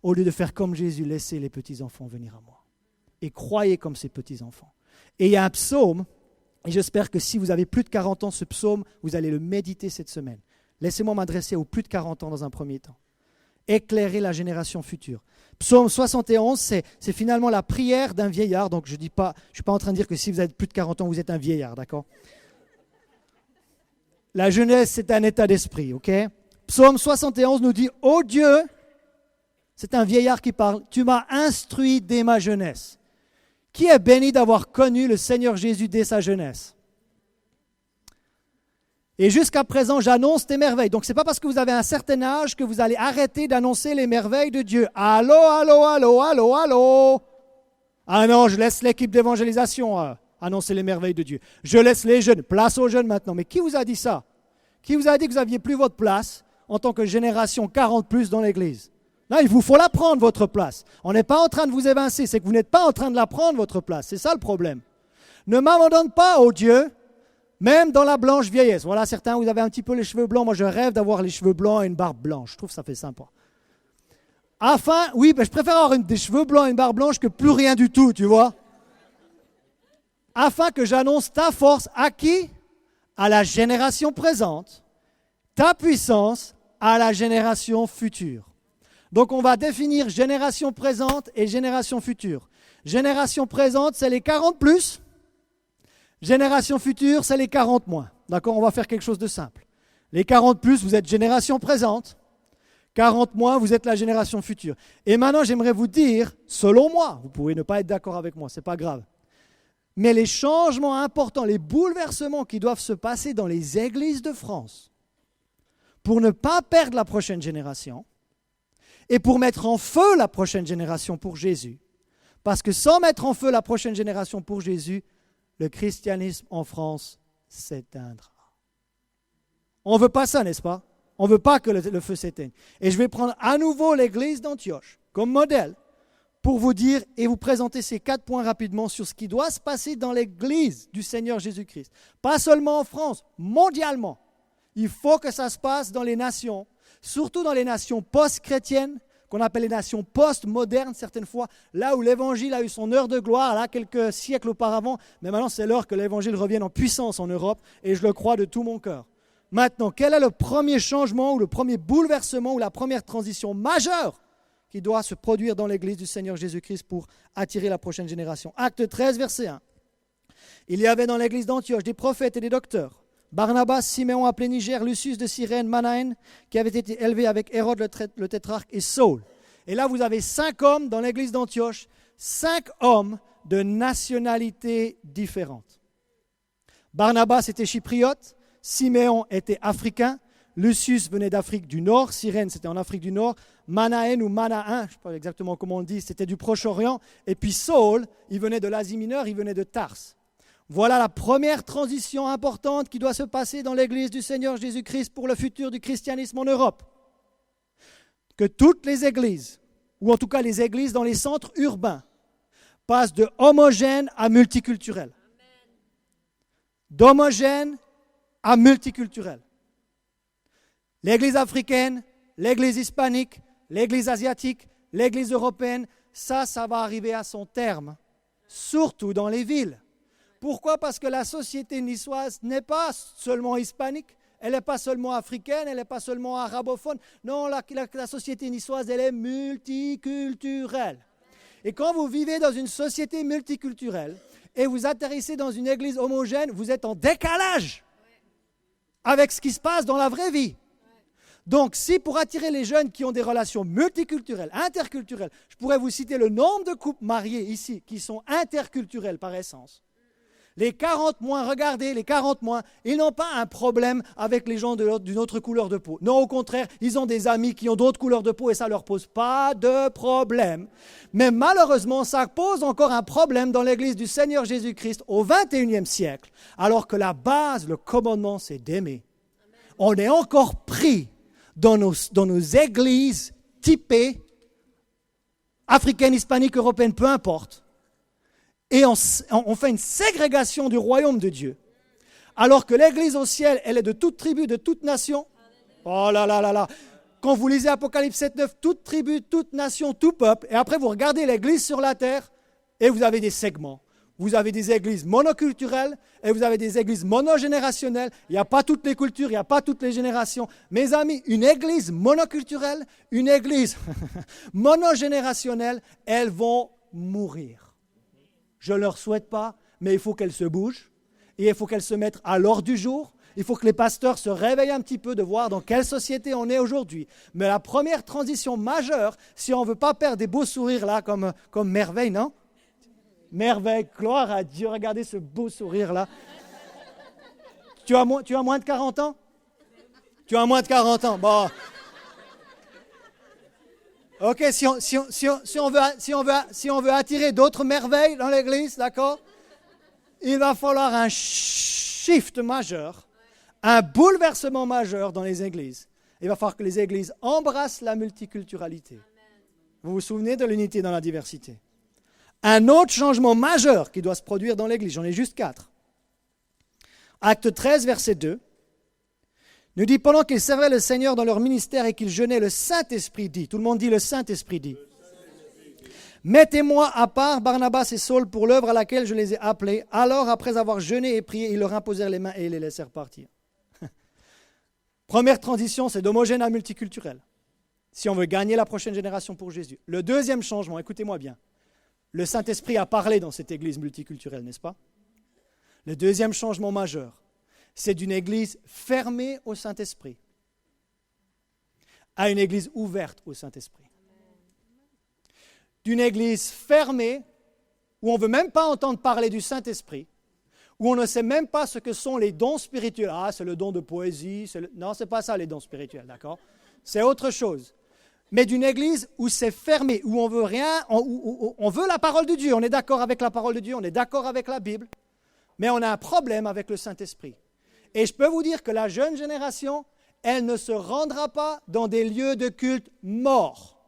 Speaker 1: au lieu de faire comme Jésus, laissez les petits-enfants venir à moi. Et croyez comme ces petits-enfants. Et il y a un psaume, et j'espère que si vous avez plus de 40 ans, ce psaume, vous allez le méditer cette semaine. Laissez-moi m'adresser aux plus de 40 ans dans un premier temps. Éclairer la génération future. Psaume 71, c'est finalement la prière d'un vieillard. Donc je ne suis pas en train de dire que si vous avez plus de 40 ans, vous êtes un vieillard, d'accord? La jeunesse, c'est un état d'esprit, ok? Psaume 71 nous dit, « Ô Dieu, c'est un vieillard qui parle, tu m'as instruit dès ma jeunesse. » Qui est béni d'avoir connu le Seigneur Jésus dès sa jeunesse? Et jusqu'à présent, j'annonce tes merveilles. Donc, ce n'est pas parce que vous avez un certain âge que vous allez arrêter d'annoncer les merveilles de Dieu. Allô, allô, allô, allô, allô. Ah non, je laisse l'équipe d'évangélisation annoncer les merveilles de Dieu. Je laisse les jeunes. Place aux jeunes maintenant. Mais qui vous a dit ça? Qui vous a dit que vous n'aviez plus votre place en tant que génération 40 plus dans l'Église? Là, il vous faut la prendre, votre place. On n'est pas en train de vous évincer, c'est que vous n'êtes pas en train de la prendre, votre place. C'est ça le problème. Ne m'abandonne pas, ô Dieu, même dans la blanche vieillesse. Voilà, certains, vous avez un petit peu les cheveux blancs. Moi, je rêve d'avoir les cheveux blancs et une barbe blanche. Je trouve que ça fait sympa. Je préfère avoir des cheveux blancs et une barbe blanche que plus rien du tout, tu vois. Afin que j'annonce ta force à qui? À la génération présente, ta puissance à la génération future. Donc, on va définir génération présente et génération future. Génération présente, c'est les 40 plus. Génération future, c'est les 40 moins. D'accord? On va faire quelque chose de simple. Les 40 plus, vous êtes génération présente. 40 moins, vous êtes la génération future. Et maintenant, j'aimerais vous dire, selon moi, vous pouvez ne pas être d'accord avec moi, ce n'est pas grave. Mais les changements importants, les bouleversements qui doivent se passer dans les églises de France pour ne pas perdre la prochaine génération, et pour mettre en feu la prochaine génération pour Jésus. Parce que sans mettre en feu la prochaine génération pour Jésus, le christianisme en France s'éteindra. On ne veut pas ça, n'est-ce pas? On ne veut pas que le feu s'éteigne. Et je vais prendre à nouveau l'église d'Antioche comme modèle pour vous dire et vous présenter ces 4 points rapidement sur ce qui doit se passer dans l'Église du Seigneur Jésus-Christ. Pas seulement en France, mondialement. Il faut que ça se passe dans les nations, surtout dans les nations post-chrétiennes, qu'on appelle les nations post-modernes certaines fois, là où l'Évangile a eu son heure de gloire, là quelques siècles auparavant, mais maintenant c'est l'heure que l'Évangile revienne en puissance en Europe, et je le crois de tout mon cœur. Maintenant, quel est le premier changement ou le premier bouleversement ou la première transition majeure qui doit se produire dans l'Église du Seigneur Jésus-Christ pour attirer la prochaine génération? Acte 13, verset 1. Il y avait dans l'Église d'Antioche des prophètes et des docteurs. Barnabas, Siméon appelé Niger, Lucius de Cyrène, Manaën, qui avait été élevé avec Hérode le tétrarque, et Saul. Et là, vous avez 5 hommes dans l'église d'Antioche, 5 hommes de nationalités différentes. Barnabas était chypriote, Siméon était africain, Lucius venait d'Afrique du Nord, Cyrène c'était en Afrique du Nord, Manaën ou Manaïn, je ne sais pas exactement comment on dit, c'était du Proche-Orient, et puis Saul, il venait de l'Asie mineure, il venait de Tarse. Voilà la première transition importante qui doit se passer dans l'Église du Seigneur Jésus-Christ pour le futur du christianisme en Europe. Que toutes les églises, ou en tout cas les églises dans les centres urbains, passent de homogène à multiculturel. D'homogène à multiculturel. L'église africaine, l'église hispanique, l'église asiatique, l'église européenne, ça va arriver à son terme, surtout dans les villes. Pourquoi? Parce que la société niçoise n'est pas seulement hispanique, elle n'est pas seulement africaine, elle n'est pas seulement arabophone. Non, la société niçoise, elle est multiculturelle. Et quand vous vivez dans une société multiculturelle et vous atterrissez dans une église homogène, vous êtes en décalage avec ce qui se passe dans la vraie vie. Donc, si pour attirer les jeunes qui ont des relations multiculturelles, interculturelles, je pourrais vous citer le nombre de couples mariés ici qui sont interculturels par essence. Les 40 moins, regardez, les 40 moins, ils n'ont pas un problème avec les gens d'une autre couleur de peau. Non, au contraire, ils ont des amis qui ont d'autres couleurs de peau et ça ne leur pose pas de problème. Mais malheureusement, ça pose encore un problème dans l'Église du Seigneur Jésus-Christ au XXIe siècle, alors que la base, le commandement, c'est d'aimer. On est encore pris dans nos églises typées, africaines, hispaniques, européennes, peu importe. Et on fait une ségrégation du royaume de Dieu. Alors que l'Église au ciel, elle est de toute tribu, de toute nation. Oh là là là là. Quand vous lisez Apocalypse 7-9, toute tribu, toute nation, tout peuple. Et après, vous regardez l'Église sur la terre et vous avez des segments. Vous avez des églises monoculturelles et vous avez des églises monogénérationnelles. Il n'y a pas toutes les cultures, il n'y a pas toutes les générations. Mes amis, une église monoculturelle, une église monogénérationnelle, elles vont mourir. Je ne leur souhaite pas, mais il faut qu'elles se bougent et il faut qu'elles se mettent à l'ordre du jour. Il faut que les pasteurs se réveillent un petit peu de voir dans quelle société on est aujourd'hui. Mais la première transition majeure, si on ne veut pas perdre des beaux sourires là comme Merveille, non? Merveille, gloire à Dieu, regardez ce beau sourire là. Tu as moins de 40 ans? Tu as moins de 40 ans, bon. Ok, si on veut attirer d'autres merveilles dans l'Église, d'accord, il va falloir un shift majeur, un bouleversement majeur dans les églises. Il va falloir que les églises embrassent la multiculturalité. Vous vous souvenez de l'unité dans la diversité? Un autre changement majeur qui doit se produire dans l'Église, j'en ai juste 4. Acte 13, verset 2. Nous dit, pendant qu'ils servaient le Seigneur dans leur ministère et qu'ils jeûnaient, le Saint-Esprit dit, tout le monde dit le Saint-Esprit dit, mettez-moi à part Barnabas et Saul pour l'œuvre à laquelle je les ai appelés. Alors, après avoir jeûné et prié, ils leur imposèrent les mains et ils les laissèrent partir. Première transition, c'est d'homogène à multiculturel, si on veut gagner la prochaine génération pour Jésus. Le deuxième changement, écoutez-moi bien, le Saint-Esprit a parlé dans cette église multiculturelle, n'est-ce pas? Le deuxième changement majeur, c'est d'une église fermée au Saint-Esprit à une église ouverte au Saint-Esprit. D'une église fermée où on ne veut même pas entendre parler du Saint-Esprit, où on ne sait même pas ce que sont les dons spirituels. Ah, c'est le don de poésie. Non, ce n'est pas ça les dons spirituels, d'accord? C'est autre chose. Mais d'une église où c'est fermé, où on veut rien, où on veut la parole de Dieu. On est d'accord avec la parole de Dieu, on est d'accord avec la Bible, mais on a un problème avec le Saint-Esprit. Et je peux vous dire que la jeune génération, elle ne se rendra pas dans des lieux de culte morts.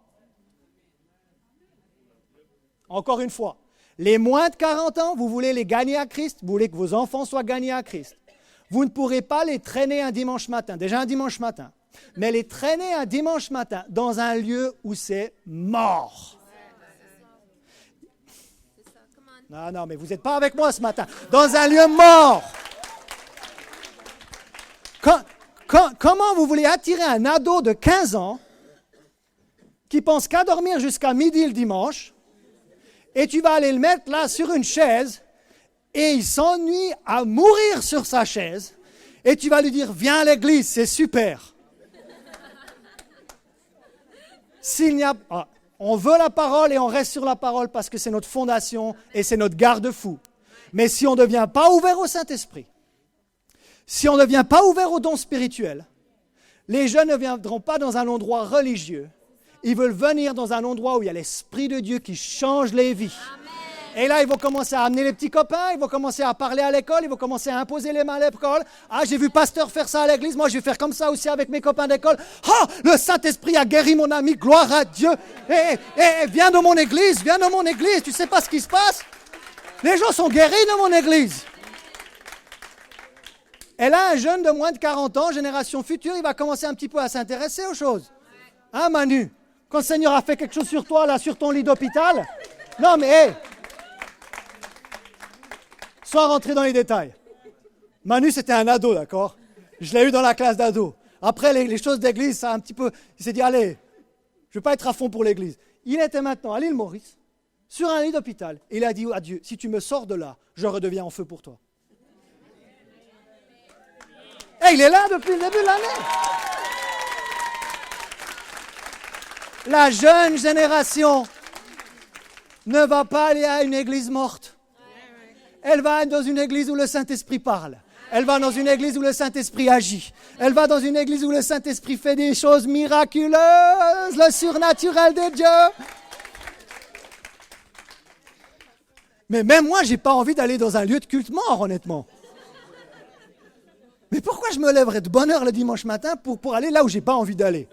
Speaker 1: Encore une fois, les moins de 40 ans, vous voulez les gagner à Christ, vous voulez que vos enfants soient gagnés à Christ. Vous ne pourrez pas les traîner un dimanche matin, déjà un dimanche matin, mais les traîner un dimanche matin dans un lieu où c'est mort. Non, mais vous n'êtes pas avec moi ce matin. Dans un lieu mort. Comment vous voulez attirer un ado de 15 ans qui pense qu'à dormir jusqu'à midi le dimanche, et tu vas aller le mettre là sur une chaise, et il s'ennuie à mourir sur sa chaise, et tu vas lui dire, viens à l'église, c'est super. On veut la parole et on reste sur la parole parce que c'est notre fondation et c'est notre garde-fou. Mais si on ne devient pas ouvert au Saint-Esprit, si on ne devient pas ouvert aux dons spirituels, les jeunes ne viendront pas dans un endroit religieux. Ils veulent venir dans un endroit où il y a l'Esprit de Dieu qui change les vies. Amen. Et là, ils vont commencer à amener les petits copains, ils vont commencer à parler à l'école, ils vont commencer à imposer les mains à l'école. Ah, j'ai vu pasteur faire ça à l'église, moi je vais faire comme ça aussi avec mes copains d'école. Ah, le Saint-Esprit a guéri mon ami, gloire à Dieu. Viens dans mon église, tu sais pas ce qui se passe? Les gens sont guéris dans mon église. Et là, un jeune de moins de 40 ans, génération future, il va commencer un petit peu à s'intéresser aux choses. Hein, Manu? Quand le Seigneur a fait quelque chose sur toi, là, sur ton lit d'hôpital, non mais, sans rentrer dans les détails. Manu, c'était un ado, d'accord? Je l'ai eu dans la classe d'ado. Après, les choses d'église, ça a un petit peu... Il s'est dit, allez, je ne vais pas être à fond pour l'église. Il était maintenant à l'île Maurice, sur un lit d'hôpital. Et il a dit à Dieu, si tu me sors de là, je redeviens en feu pour toi. Et il est là depuis le début de l'année. La jeune génération ne va pas aller à une église morte. Elle va dans une église où le Saint-Esprit parle. Elle va dans une église où le Saint-Esprit agit. Elle va dans une église où le Saint-Esprit fait des choses miraculeuses, le surnaturel de Dieu. Mais même moi, je n'ai pas envie d'aller dans un lieu de culte mort, honnêtement. Mais pourquoi je me lèverais de bonne heure le dimanche matin pour aller là où je n'ai pas envie d'aller?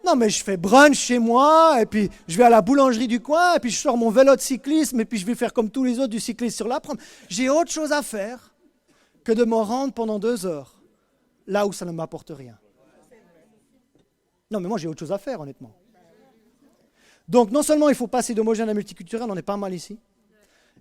Speaker 1: Non, mais je fais brunch chez moi, et puis je vais à la boulangerie du coin, et puis je sors mon vélo de cyclisme, et puis je vais faire comme tous les autres du cyclisme sur la prendre. J'ai autre chose à faire que de me rendre pendant 2 heures là où ça ne m'apporte rien. Non, mais moi j'ai autre chose à faire, honnêtement. Donc non seulement il faut passer d'homogène à multiculturel, on est pas mal ici.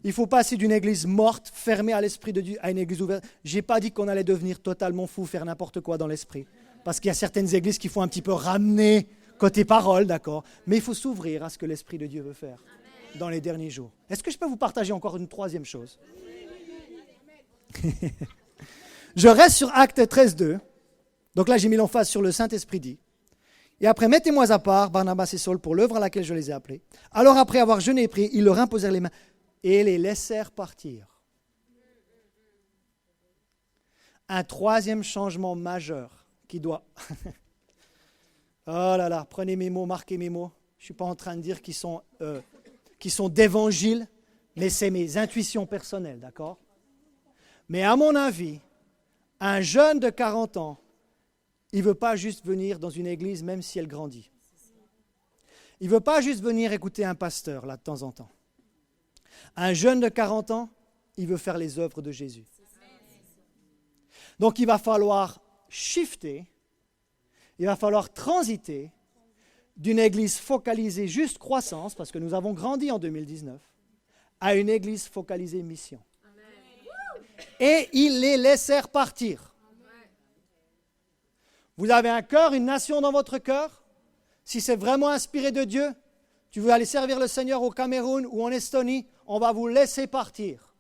Speaker 1: Il faut passer d'une église morte, fermée à l'Esprit de Dieu, à une église ouverte. Je n'ai pas dit qu'on allait devenir totalement fou, faire n'importe quoi dans l'esprit. Parce qu'il y a certaines églises qui font un petit peu ramener côté parole, d'accord. Mais il faut s'ouvrir à ce que l'Esprit de Dieu veut faire dans les derniers jours. Est-ce que je peux vous partager encore une troisième chose? Je reste sur Actes 13.2. Donc là, j'ai mis l'emphase sur le Saint-Esprit dit. Et après, mettez-moi à part Barnabas et Saul pour l'œuvre à laquelle je les ai appelés. Alors après avoir jeûné et prié, ils leur imposèrent les mains et les laissèrent partir. Un troisième changement majeur qui doit... Oh là là, prenez mes mots, marquez mes mots. Je ne suis pas en train de dire qu'ils sont d'évangile, mais c'est mes intuitions personnelles, d'accord? Mais à mon avis, un jeune de 40 ans, il ne veut pas juste venir dans une église, même si elle grandit. Il ne veut pas juste venir écouter un pasteur, là, de temps en temps. Un jeune de 40 ans, il veut faire les œuvres de Jésus. Donc, il va falloir shifter, il va falloir transiter d'une église focalisée juste croissance, parce que nous avons grandi en 2019, à une église focalisée mission. Et ils les laissèrent partir. Vous avez un cœur, une nation dans votre cœur. Si c'est vraiment inspiré de Dieu, tu veux aller servir le Seigneur au Cameroun ou en Estonie, on va vous laisser partir.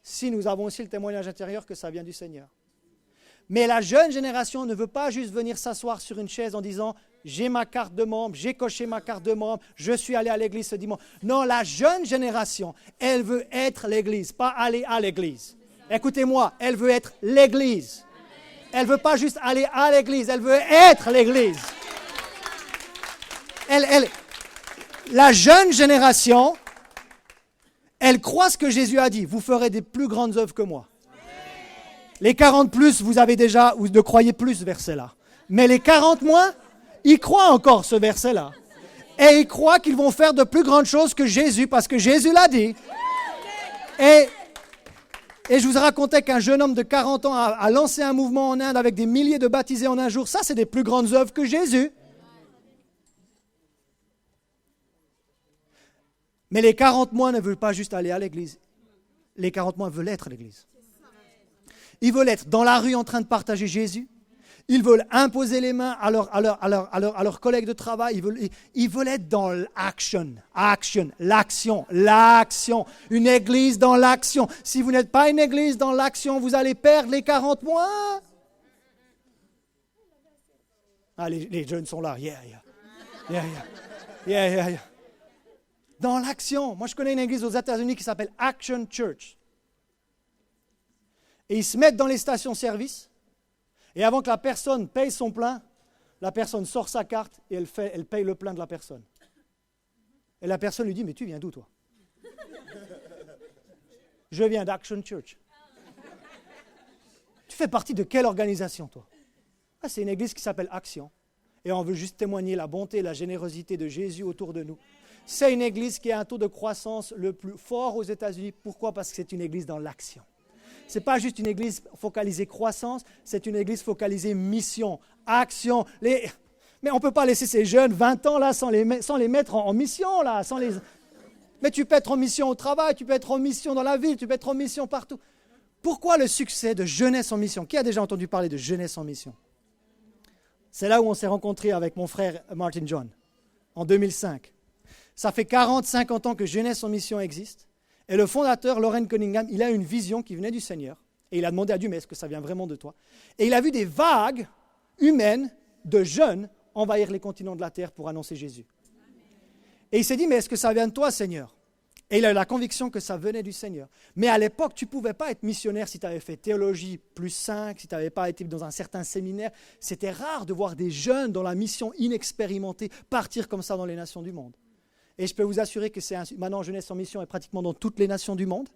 Speaker 1: Si nous avons aussi le témoignage intérieur que ça vient du Seigneur. Mais la jeune génération ne veut pas juste venir s'asseoir sur une chaise en disant « j'ai ma carte de membre, j'ai coché ma carte de membre, je suis allé à l'église ce dimanche ». Non, la jeune génération, elle veut être l'église, pas aller à l'église. Écoutez-moi, elle veut être l'église. Elle ne veut pas juste aller à l'église, elle veut être l'église. La jeune génération, elle croit ce que Jésus a dit. Vous ferez des plus grandes œuvres que moi. Les 40 plus, vous avez déjà, vous ne croyez plus ce verset-là. Mais les 40 moins, ils croient encore ce verset-là. Et ils croient qu'ils vont faire de plus grandes choses que Jésus, parce que Jésus l'a dit. Et je vous racontais qu'un jeune homme de 40 ans a lancé un mouvement en Inde avec des milliers de baptisés en un jour. Ça, c'est des plus grandes œuvres que Jésus. Mais les 40 mois ne veulent pas juste aller à l'église. Les 40 mois veulent être à l'église. Ils veulent être dans la rue en train de partager Jésus. Ils veulent imposer les mains à leurs collègues de travail. Ils veulent être dans l'action, l'action. Une église dans l'action. Si vous n'êtes pas une église dans l'action, vous allez perdre les 40 mois. Ah, les jeunes sont là. Yeah. Dans l'action. Moi, je connais une église aux États-Unis qui s'appelle Action Church. Et ils se mettent dans les stations-service. Et avant que la personne paye son plein, la personne sort sa carte et elle paye le plein de la personne. Et la personne lui dit, mais tu viens d'où, toi? Je viens d'Action Church. Tu fais partie de quelle organisation, toi? Ah, c'est une église qui s'appelle Action. Et on veut juste témoigner la bonté et la générosité de Jésus autour de nous. C'est une église qui a un taux de croissance le plus fort aux États-Unis. Pourquoi? Parce que c'est une église dans l'action. Ce n'est pas juste une église focalisée croissance, c'est une église focalisée mission, action. Mais on ne peut pas laisser ces jeunes 20 ans là sans les mettre en mission. Là, Mais tu peux être en mission au travail, tu peux être en mission dans la ville, tu peux être en mission partout. Pourquoi le succès de Jeunesse en mission? Qui a déjà entendu parler de Jeunesse en mission? C'est là où on s'est rencontrés avec mon frère Martin John, en 2005. Ça fait 40-50 ans que Jeunesse en mission existe. Et le fondateur, Loren Cunningham, il a une vision qui venait du Seigneur. Et il a demandé à Dieu, mais est-ce que ça vient vraiment de toi? Et il a vu des vagues humaines de jeunes envahir les continents de la terre pour annoncer Jésus. Et il s'est dit, mais est-ce que ça vient de toi, Seigneur? Et il a eu la conviction que ça venait du Seigneur. Mais à l'époque, tu ne pouvais pas être missionnaire si tu avais fait théologie plus 5, si tu n'avais pas été dans un certain séminaire. C'était rare de voir des jeunes dans la mission inexpérimentée partir comme ça dans les nations du monde. Et je peux vous assurer que maintenant Jeunesse en mission est pratiquement dans toutes les nations du monde.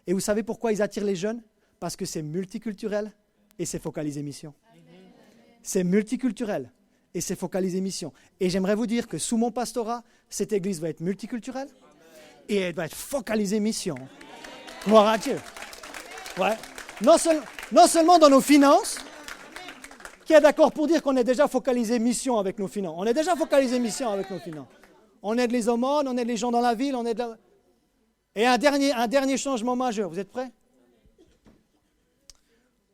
Speaker 1: Et vous savez pourquoi ils attirent les jeunes? Parce que c'est multiculturel et c'est focalisé mission. C'est multiculturel et c'est focalisé mission. Et j'aimerais vous dire que sous mon pastorat, cette église va être multiculturelle et elle va être focalisée mission. Gloire à Dieu. Ouais. Non seulement dans nos finances, qui est d'accord pour dire qu'on est déjà focalisé mission avec nos finances. On est déjà focalisé mission avec nos finances. On aide les aumônes, on aide les gens dans la ville, on aide la... Et un dernier changement majeur. Vous êtes prêts?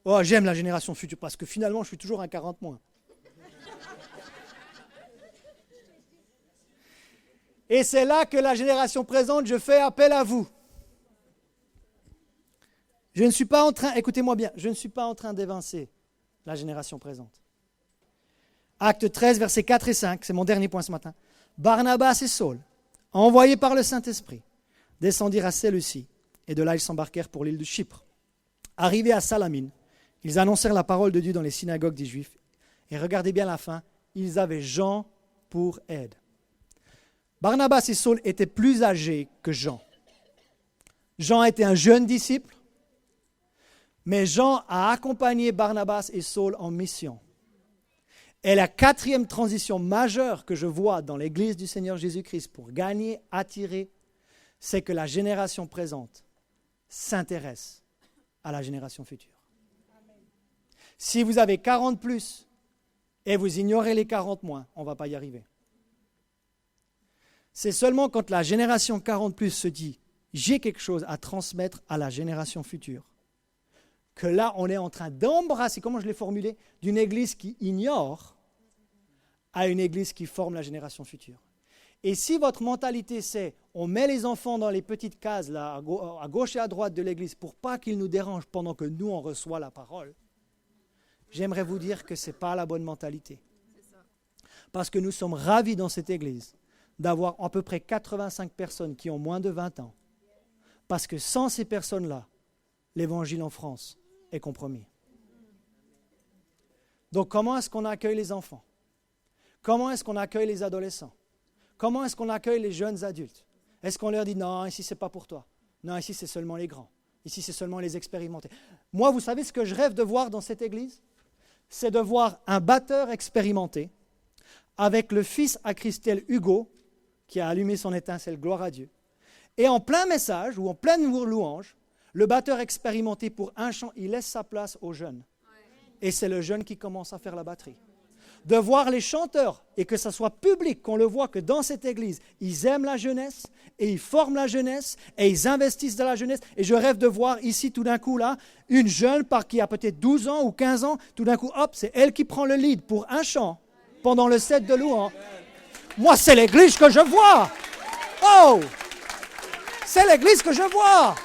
Speaker 1: Oh, j'aime la génération future parce que finalement, je suis toujours un 40 moins. Et c'est là que la génération présente, je fais appel à vous. Je ne suis pas en train, écoutez-moi bien, je ne suis pas en train d'évincer la génération présente. Acte 13, versets 4 et 5, c'est mon dernier point ce matin. Barnabas et Saul, envoyés par le Saint-Esprit, descendirent à Séleucie, et de là ils s'embarquèrent pour l'île de Chypre. Arrivés à Salamine, ils annoncèrent la parole de Dieu dans les synagogues des Juifs, et regardez bien la fin, ils avaient Jean pour aide. Barnabas et Saul étaient plus âgés que Jean. Jean était un jeune disciple, mais Jean a accompagné Barnabas et Saul en mission. Et la quatrième transition majeure que je vois dans l'Église du Seigneur Jésus-Christ pour gagner, attirer, c'est que la génération présente s'intéresse à la génération future. Amen. Si vous avez 40 plus et vous ignorez les 40 moins, on ne va pas y arriver. C'est seulement quand la génération 40 plus se dit « j'ai quelque chose à transmettre à la génération future » que là, on est en train d'embrasser, comment je l'ai formulé, d'une Église qui ignore à une Église qui forme la génération future. Et si votre mentalité c'est, on met les enfants dans les petites cases là, à gauche et à droite de l'Église pour pas qu'ils nous dérangent pendant que nous, on reçoit la parole, j'aimerais vous dire que ce n'est pas la bonne mentalité. Parce que nous sommes ravis dans cette Église d'avoir à peu près 85 personnes qui ont moins de 20 ans. Parce que sans ces personnes-là, l'Évangile en France est compromis. Donc comment est-ce qu'on accueille les enfants? Comment est-ce qu'on accueille les adolescents? Comment est-ce qu'on accueille les jeunes adultes? Est-ce qu'on leur dit non, ici c'est pas pour toi? Non, ici c'est seulement les grands. Ici c'est seulement les expérimentés. Moi, vous savez ce que je rêve de voir dans cette église? C'est de voir un batteur expérimenté avec le fils à Christelle Hugo qui a allumé son étincelle, gloire à Dieu. Et en plein message ou en pleine louange, le batteur expérimenté pour un chant, il laisse sa place au jeune. Et c'est le jeune qui commence à faire la batterie. De voir les chanteurs, et que ça soit public, qu'on le voit que dans cette église, ils aiment la jeunesse, et ils forment la jeunesse, et ils investissent dans la jeunesse. Et je rêve de voir ici, tout d'un coup, là, une jeune qui a peut-être 12 ans ou 15 ans, tout d'un coup, hop, c'est elle qui prend le lead pour un chant, pendant le set de louange. Moi, c'est l'église que je vois. Oh! C'est l'église que je vois.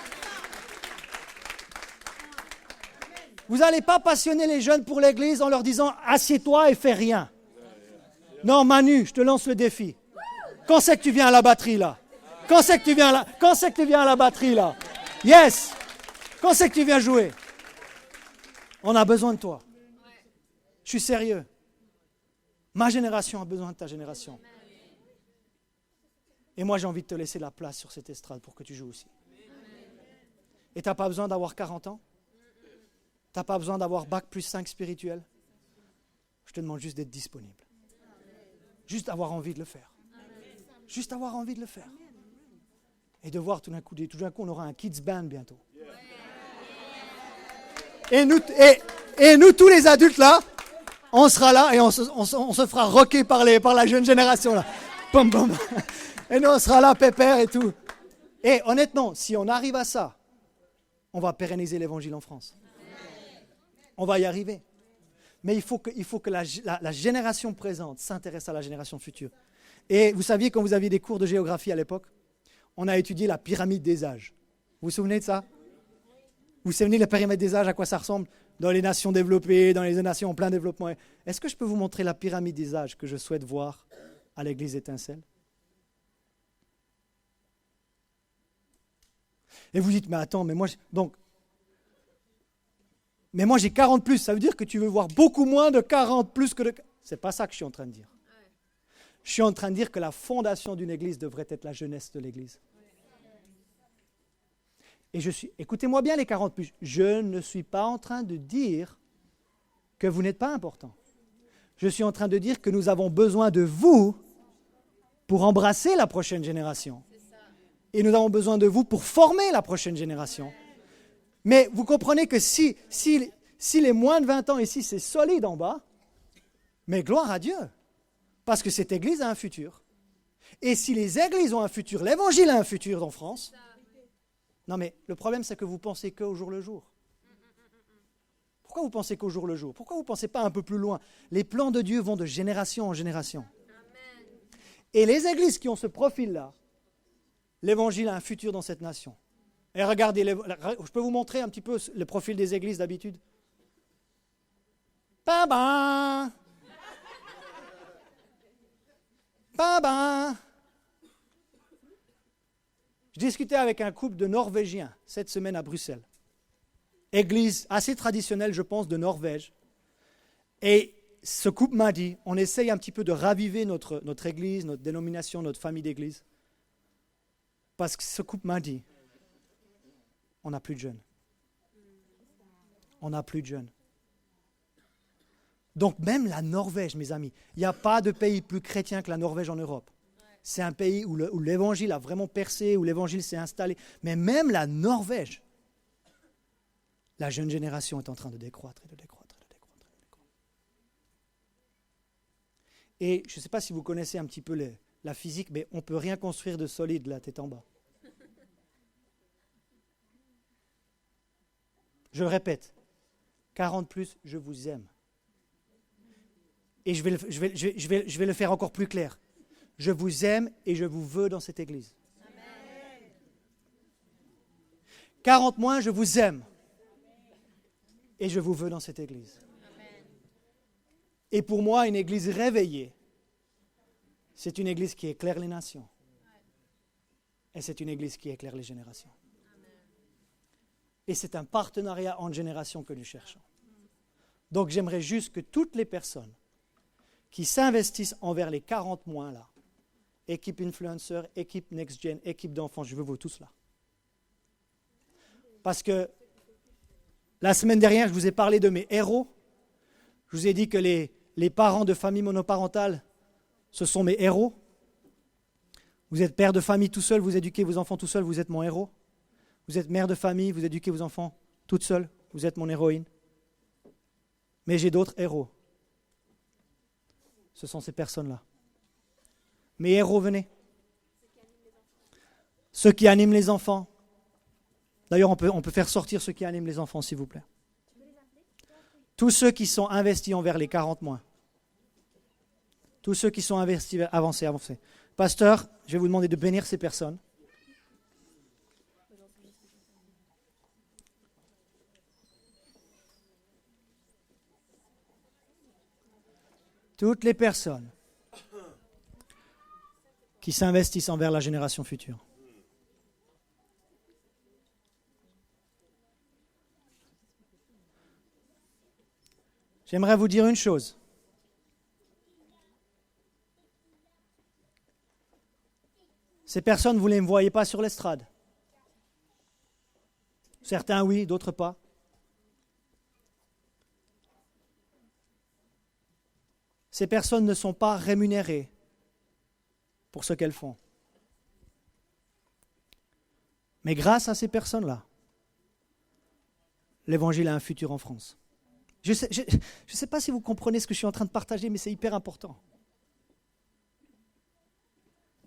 Speaker 1: Vous n'allez pas passionner les jeunes pour l'église en leur disant « assieds-toi et fais rien ». Non, Manu, je te lance le défi. Quand c'est que tu viens à la batterie, là? Quand c'est que tu viens à la batterie, là? Yes! Quand c'est que tu viens jouer? On a besoin de toi. Je suis sérieux. Ma génération a besoin de ta génération. Et moi, j'ai envie de te laisser la place sur cette estrade pour que tu joues aussi. Et tu n'as pas besoin d'avoir 40 ans. Tu n'as pas besoin d'avoir bac plus 5 spirituel. Je te demande juste d'être disponible. Juste avoir envie de le faire. Juste avoir envie de le faire. Et de voir tout d'un coup, on aura un kids band bientôt. Et nous tous les adultes là, on sera là et on se fera rocker par la jeune génération là. Pom, pom. Et nous on sera là, pépère et tout. Et honnêtement, si on arrive à ça, on va pérenniser l'évangile en France. On va y arriver. Mais il faut que la génération présente s'intéresse à la génération future. Et vous saviez, quand vous aviez des cours de géographie à l'époque, on a étudié la pyramide des âges. Vous vous souvenez de ça? Vous vous souvenez de la pyramide des âges, à quoi ça ressemble? Dans les nations développées, dans les nations en plein développement. Est-ce que je peux vous montrer la pyramide des âges que je souhaite voir à l'église Étincelle? Et vous dites, mais attends, mais moi j'ai 40 plus, ça veut dire que tu veux voir beaucoup moins de 40 plus que de... C'est pas ça que je suis en train de dire. Je suis en train de dire que la fondation d'une église devrait être la jeunesse de l'église. Et écoutez-moi bien les 40 plus, je ne suis pas en train de dire que vous n'êtes pas important. Je suis en train de dire que nous avons besoin de vous pour embrasser la prochaine génération. Et nous avons besoin de vous pour former la prochaine génération. Mais vous comprenez que si les moins de 20 ans ici, c'est solide en bas, mais gloire à Dieu, parce que cette église a un futur. Et si les églises ont un futur, l'évangile a un futur en France. Non mais le problème c'est que vous pensez qu'au jour le jour. Pourquoi vous pensez qu'au jour le jour? Pourquoi vous ne pensez pas un peu plus loin? Les plans de Dieu vont de génération en génération. Et les églises qui ont ce profil-là, l'évangile a un futur dans cette nation. Et regardez, je peux vous montrer un petit peu le profil des églises d'habitude. Ba-ba. Ba-ba. Je discutais avec un couple de Norvégiens cette semaine à Bruxelles. Église assez traditionnelle, je pense, de Norvège. Et ce couple m'a dit, on essaye un petit peu de raviver notre église, notre dénomination, notre famille d'église. Parce que ce couple m'a dit, on n'a plus de jeunes. On n'a plus de jeunes. Donc même la Norvège, mes amis, il n'y a pas de pays plus chrétien que la Norvège en Europe. C'est un pays où l'évangile a vraiment percé, où l'évangile s'est installé. Mais même la Norvège, la jeune génération est en train de décroître et de décroître et de décroître. Et je ne sais pas si vous connaissez un petit peu la physique, mais on ne peut rien construire de solide la tête en bas. Je le répète, 40 plus, je vous aime. Et je vais le faire encore plus clair. Je vous aime et je vous veux dans cette église. Amen. 40 moins, je vous aime. Et je vous veux dans cette église. Amen. Et pour moi, une église réveillée, c'est une église qui éclaire les nations. Et c'est une église qui éclaire les générations. Et c'est un partenariat entre générations que nous cherchons. Donc j'aimerais juste que toutes les personnes qui s'investissent envers les 40 moins là, équipe influenceur, équipe next-gen, équipe d'enfants, je veux vous tous là. Parce que la semaine dernière, je vous ai parlé de mes héros. Je vous ai dit que les parents de familles monoparentales, ce sont mes héros. Vous êtes père de famille tout seul, vous éduquez vos enfants tout seul, vous êtes mon héros. Vous êtes mère de famille, vous éduquez vos enfants toute seule, vous êtes mon héroïne. Mais j'ai d'autres héros. Ce sont ces personnes-là. Mes héros, venez. Ceux qui animent les enfants. D'ailleurs, on peut faire sortir ceux qui animent les enfants, s'il vous plaît. Tous ceux qui sont investis envers les 40 mois. Tous ceux qui sont investis, avancez. Pasteur, je vais vous demander de bénir ces personnes. Toutes les personnes qui s'investissent envers la génération future. J'aimerais vous dire une chose. Ces personnes, vous ne les voyez pas sur l'estrade. Certains oui, d'autres pas. Ces personnes ne sont pas rémunérées pour ce qu'elles font. Mais grâce à ces personnes-là, l'Évangile a un futur en France. Je ne sais pas si vous comprenez ce que je suis en train de partager, mais c'est hyper important.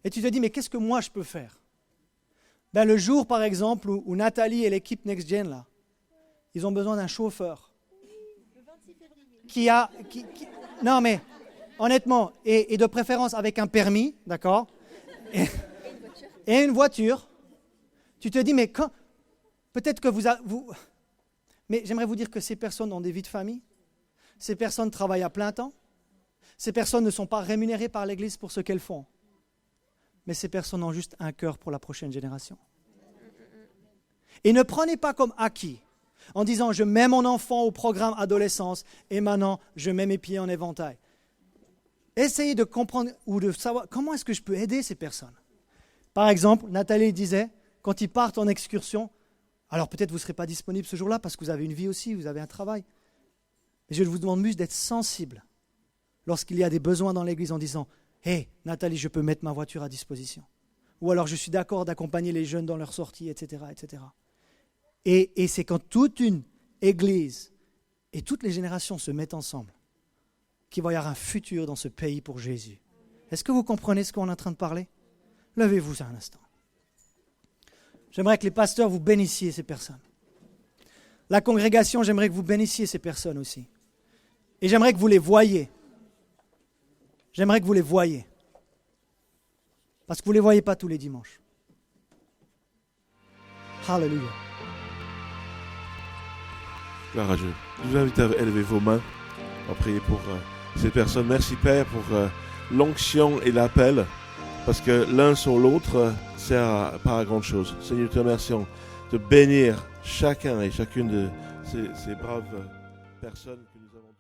Speaker 1: Et tu te dis, mais qu'est-ce que moi je peux faire? Ben, le jour, par exemple, où Nathalie et l'équipe Next Gen, là, ils ont besoin d'un chauffeur. Non, mais honnêtement, et de préférence avec un permis, d'accord, et une voiture. Tu te dis, mais peut-être que vous... Mais j'aimerais vous dire que ces personnes ont des vies de famille. Ces personnes travaillent à plein temps. Ces personnes ne sont pas rémunérées par l'Église pour ce qu'elles font. Mais ces personnes ont juste un cœur pour la prochaine génération. Et ne prenez pas comme acquis, en disant, je mets mon enfant au programme adolescence et maintenant, je mets mes pieds en éventail. Essayez de comprendre ou de savoir comment est-ce que je peux aider ces personnes. Par exemple, Nathalie disait, quand ils partent en excursion, alors peut-être vous ne serez pas disponible ce jour-là parce que vous avez une vie aussi, vous avez un travail. Mais je vous demande juste d'être sensible lorsqu'il y a des besoins dans l'Église en disant, « Hey, Nathalie, je peux mettre ma voiture à disposition. » Ou alors, je suis d'accord d'accompagner les jeunes dans leur sortie, etc. etc. Et c'est quand toute une Église et toutes les générations se mettent ensemble qu'il va y avoir un futur dans ce pays pour Jésus. Est-ce que vous comprenez ce qu'on est en train de parler? Levez-vous un instant. J'aimerais que les pasteurs vous bénissiez ces personnes. La congrégation, j'aimerais que vous bénissiez ces personnes aussi. Et j'aimerais que vous les voyiez. J'aimerais que vous les voyiez. Parce que vous ne les voyez pas tous les dimanches. Alléluia.
Speaker 2: Gloire à Dieu. Je vous invite à élever vos mains. On va prier pour ces personnes. Merci Père pour l'onction et l'appel. Parce que l'un sur l'autre sert pas à grande chose. Seigneur, te remercions de bénir chacun et chacune de ces braves personnes que nous avons.